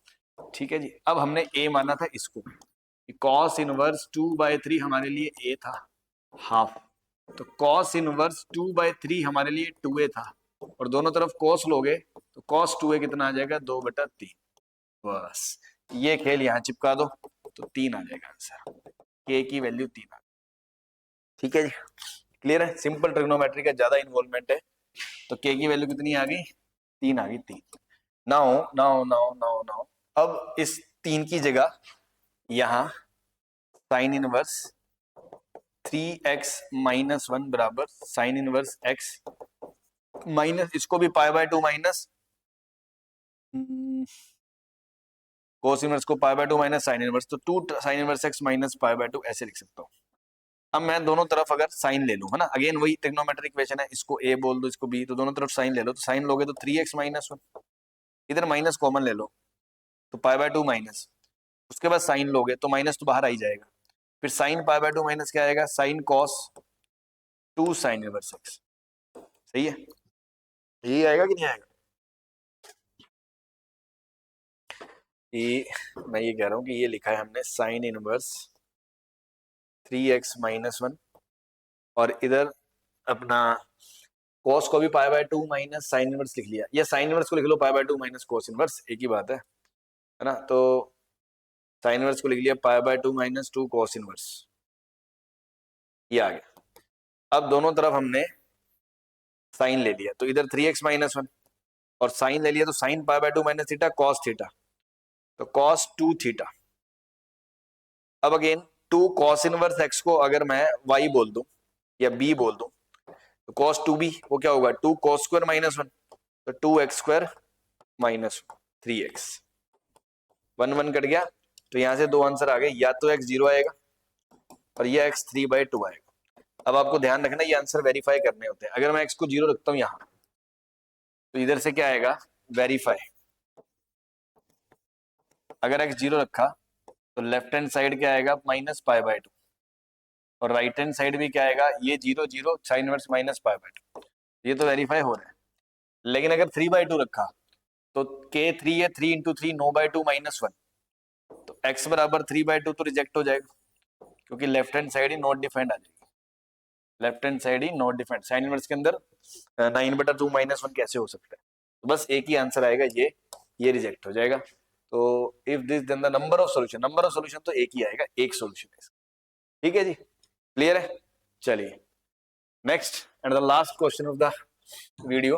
ठीक है जी, अब हमने a माना था इसको, cos इनवर्स 2/3 हमारे लिए a था हाफ, तो cos इनवर्स 2/3 हमारे लिए 2a था, और दोनों तरफ cos लोगे तो cos 2a कितना आ जाएगा 2/3। बस ये खेल यहाँ चिपका दो तो 3 आ जाएगा आंसर, k की वैल्यू 3 आ। ठीक है जी, क्लियर है, सिंपल ट्रिग्नोमेट्री का ज्यादा इन्वॉल्वमेंट है, तो k की वैल्यू कितनी आ गई 3 आ गई 3। Now now now now now अब इस 3 की जगह यहाँ साइन इनवर्स 3x - 1 बराबर साइन इनवर्स x माइनस, इसको भी π/2 माइनस कोस इनवर्स को π/2 माइनस साइन इनवर्स, तो 2 साइन इनवर्स x माइनस π/2 ऐसे लिख सकता हूँ। अब मैं दोनों तरफ अगर साइन ले लूं है ना, अगेन वही ट्रिग्नोमेट्रिक इक्वेशन है, इसको a बोल दो इसको b, तो दोनों तरफ साइन ले लो, तो साइन लोगे तो 3x - 1, इधर माइनस कॉमन ले लो तो π/2 माइनस, उसके बाद साइन लोगे तो माइनस तो बाहर आ ही जाएगा, फिर साइन π/2 माइनस क्या आएगा, sine cos 2 sine inverse x। सही है, यही आएगा कि नहीं आएगा। ये मैं ये कह रहा हूँ कि ये लिखा है हमने साइन इनवर्स 3x - 1, और इधर अपना cos को भी π/2 माइनस साइन इनवर्स लिख लिया, या साइन इनवर्स को लिख लो π/2 माइनस कोस इनवर्स, एक ही बात है ना। तो साइन इनवर्स को लिख लिया π/2 माइनस 2 कोस इनवर्स, ये आ गया। अब दोनों तरफ हमने साइन ले लिया, तो इधर 3x - 1 और साइन ले लिया, तो sine π/2 minus theta cos theta, तो cos 2 थीटा। अब अगेन 2 cos इनवर्स x को अगर मैं y बोल दूं या b बोल दूं, तो cos 2b वो क्या होगा 2 cos स्क्वायर माइनस 1, तो 2x square minus 3x, 1 1 cut गया, तो यहां से दो आंसर आ गए, या तो x 0 आएगा और ये x 3/2 आएगा। अब आपको ध्यान रखना, ये आंसर वेरीफाई करने होते हैं। अगर मैं x को 0 रखता हूं यहां, तो इधर से क्या आएगा, वेरीफाई। अगर x 0 रखा तो लेफ्ट हैंड साइड क्या आएगा, -π/2, और राइट हैंड साइड भी क्या आएगा, ये 0 0 साइन इनवर्स -π/2। ये तो वेरीफाई हो रहा है। लेकिन अगर 3/2 रखा तो k 3 है, 3 × 3 9/2 -1, तो x बराबर 3/2 तो रिजेक्ट हो जाएगा, क्योंकि लेफ्ट हैंड साइड ही नॉट डिफाइंड आ जाएगी। लेफ्ट हैंड साइड ही नॉट डिफाइंड, साइन इनवर्स के अंदर 9/2 -1 कैसे हो सकता है। तो बस एक ही आंसर आएगा, ये रिजेक्ट हो जाएगा। तो if this then the number of solution तो एक ही आएगा, एक सॉल्यूशन है। ठीक है जी, क्लियर है। चलिए next and the last question of the video,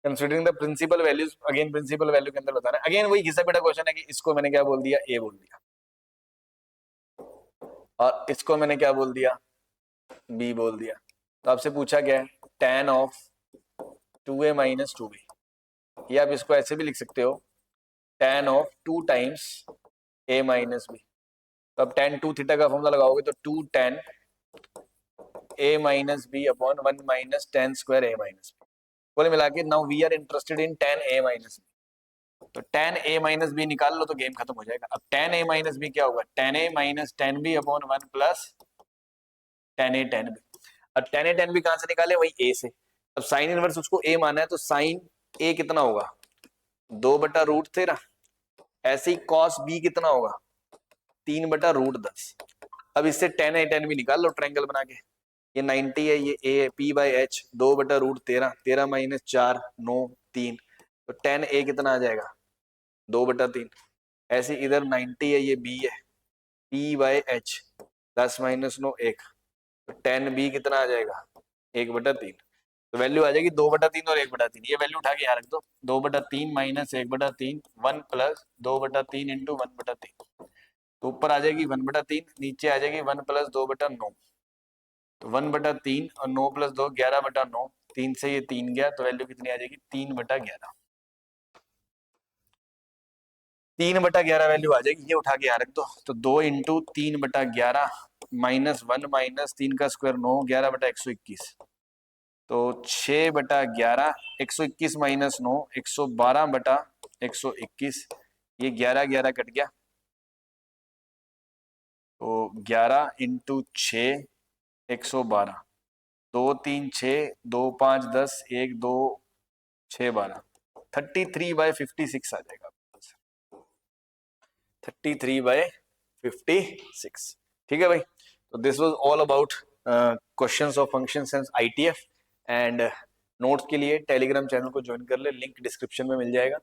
considering the principal values. Again principal value के अंदर बताना है, अगेन वही घिसा पेटा क्वेश्चन है कि इसको मैंने क्या बोल दिया, ए बोल दिया, और इसको मैंने क्या बोल दिया, बी बोल दिया। तो आपसे पूछा गया है tan ऑफ 2a - 2b, ये आप इसको ऐसे भी लिख सकते हो, tan of 2 times a - b। तो अब tan 2 थीटा का फॉर्मूला लगाओगे तो 2 tan a - b अपॉन 1 - tan स्क्वायर a - b। कुल मिला के now we are interested in tan a - b। तो tan a - b निकाल लो तो गेम खत्म हो जाएगा। अब tan a - b क्या होगा, tan a - tan b अपॉन 1 plus tan a tan b। अब tan a tan b कहां से निकाले, वही a से। अब साइन इनवर्स उसको a माना है, तो साइन a कितना होगा, 2/√13। ऐसे ही cos b कितना होगा, 3/√10। अब इससे tan a tan b निकाल लो ट्रायंगल बना के। ये 90 है, ये a है, p/h 2/√13, 13 - 4 9 3, तो tan a कितना आ जाएगा, 2/3। ऐसे इधर 90 है, ये b है, p/h 10 - 9 1, तो tan b कितना आ जाएगा, 1/3। तो वैल्यू आ जाएगी 2/3 और 1/3। ये वैल्यू उठा के यहाँ रख दो, 2/3 - 1/3 1 प्लस 2/3 इंटू 1/3। तो ऊपर आ जाएगी 1/3, नीचे आ जाएगी 1 प्लस 2/9। तो 1/3 और 9 प्लस 2 11/9, 3 से ये 3 गया, तो वैल्यू कितनी आ जाएगी, 3/11। 3/11 वैल्यू आ जाएगी, ये उठा के यहाँ रख दो। तो 2 इंटू 3/11 -1 माइनस 3 का स्क्वायर 9, 11/121। तो 6/11, 121 माइनस 9, 112/121। ये 11 11 कट गया, तो 11 इंटू 6 112, 2 3 6 2 5 10 1 2 6 12, 33/56 आ जाएगा। 33/56। ठीक है भाई। तो this was all about questions of functions and ITF. And notes के लिए टेलीग्राम चैनल को ज्वाइन कर ले, लिंक डिस्क्रिप्शन में मिल जाएगा।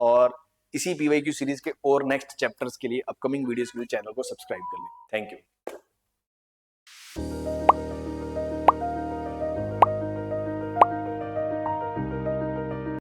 और इसी पीवाईक्यू सीरीज के और नेक्स्ट चैप्टर्स के लिए, अपकमिंग वीडियोस के लिए चैनल को सब्सक्राइब कर ले। Thank you.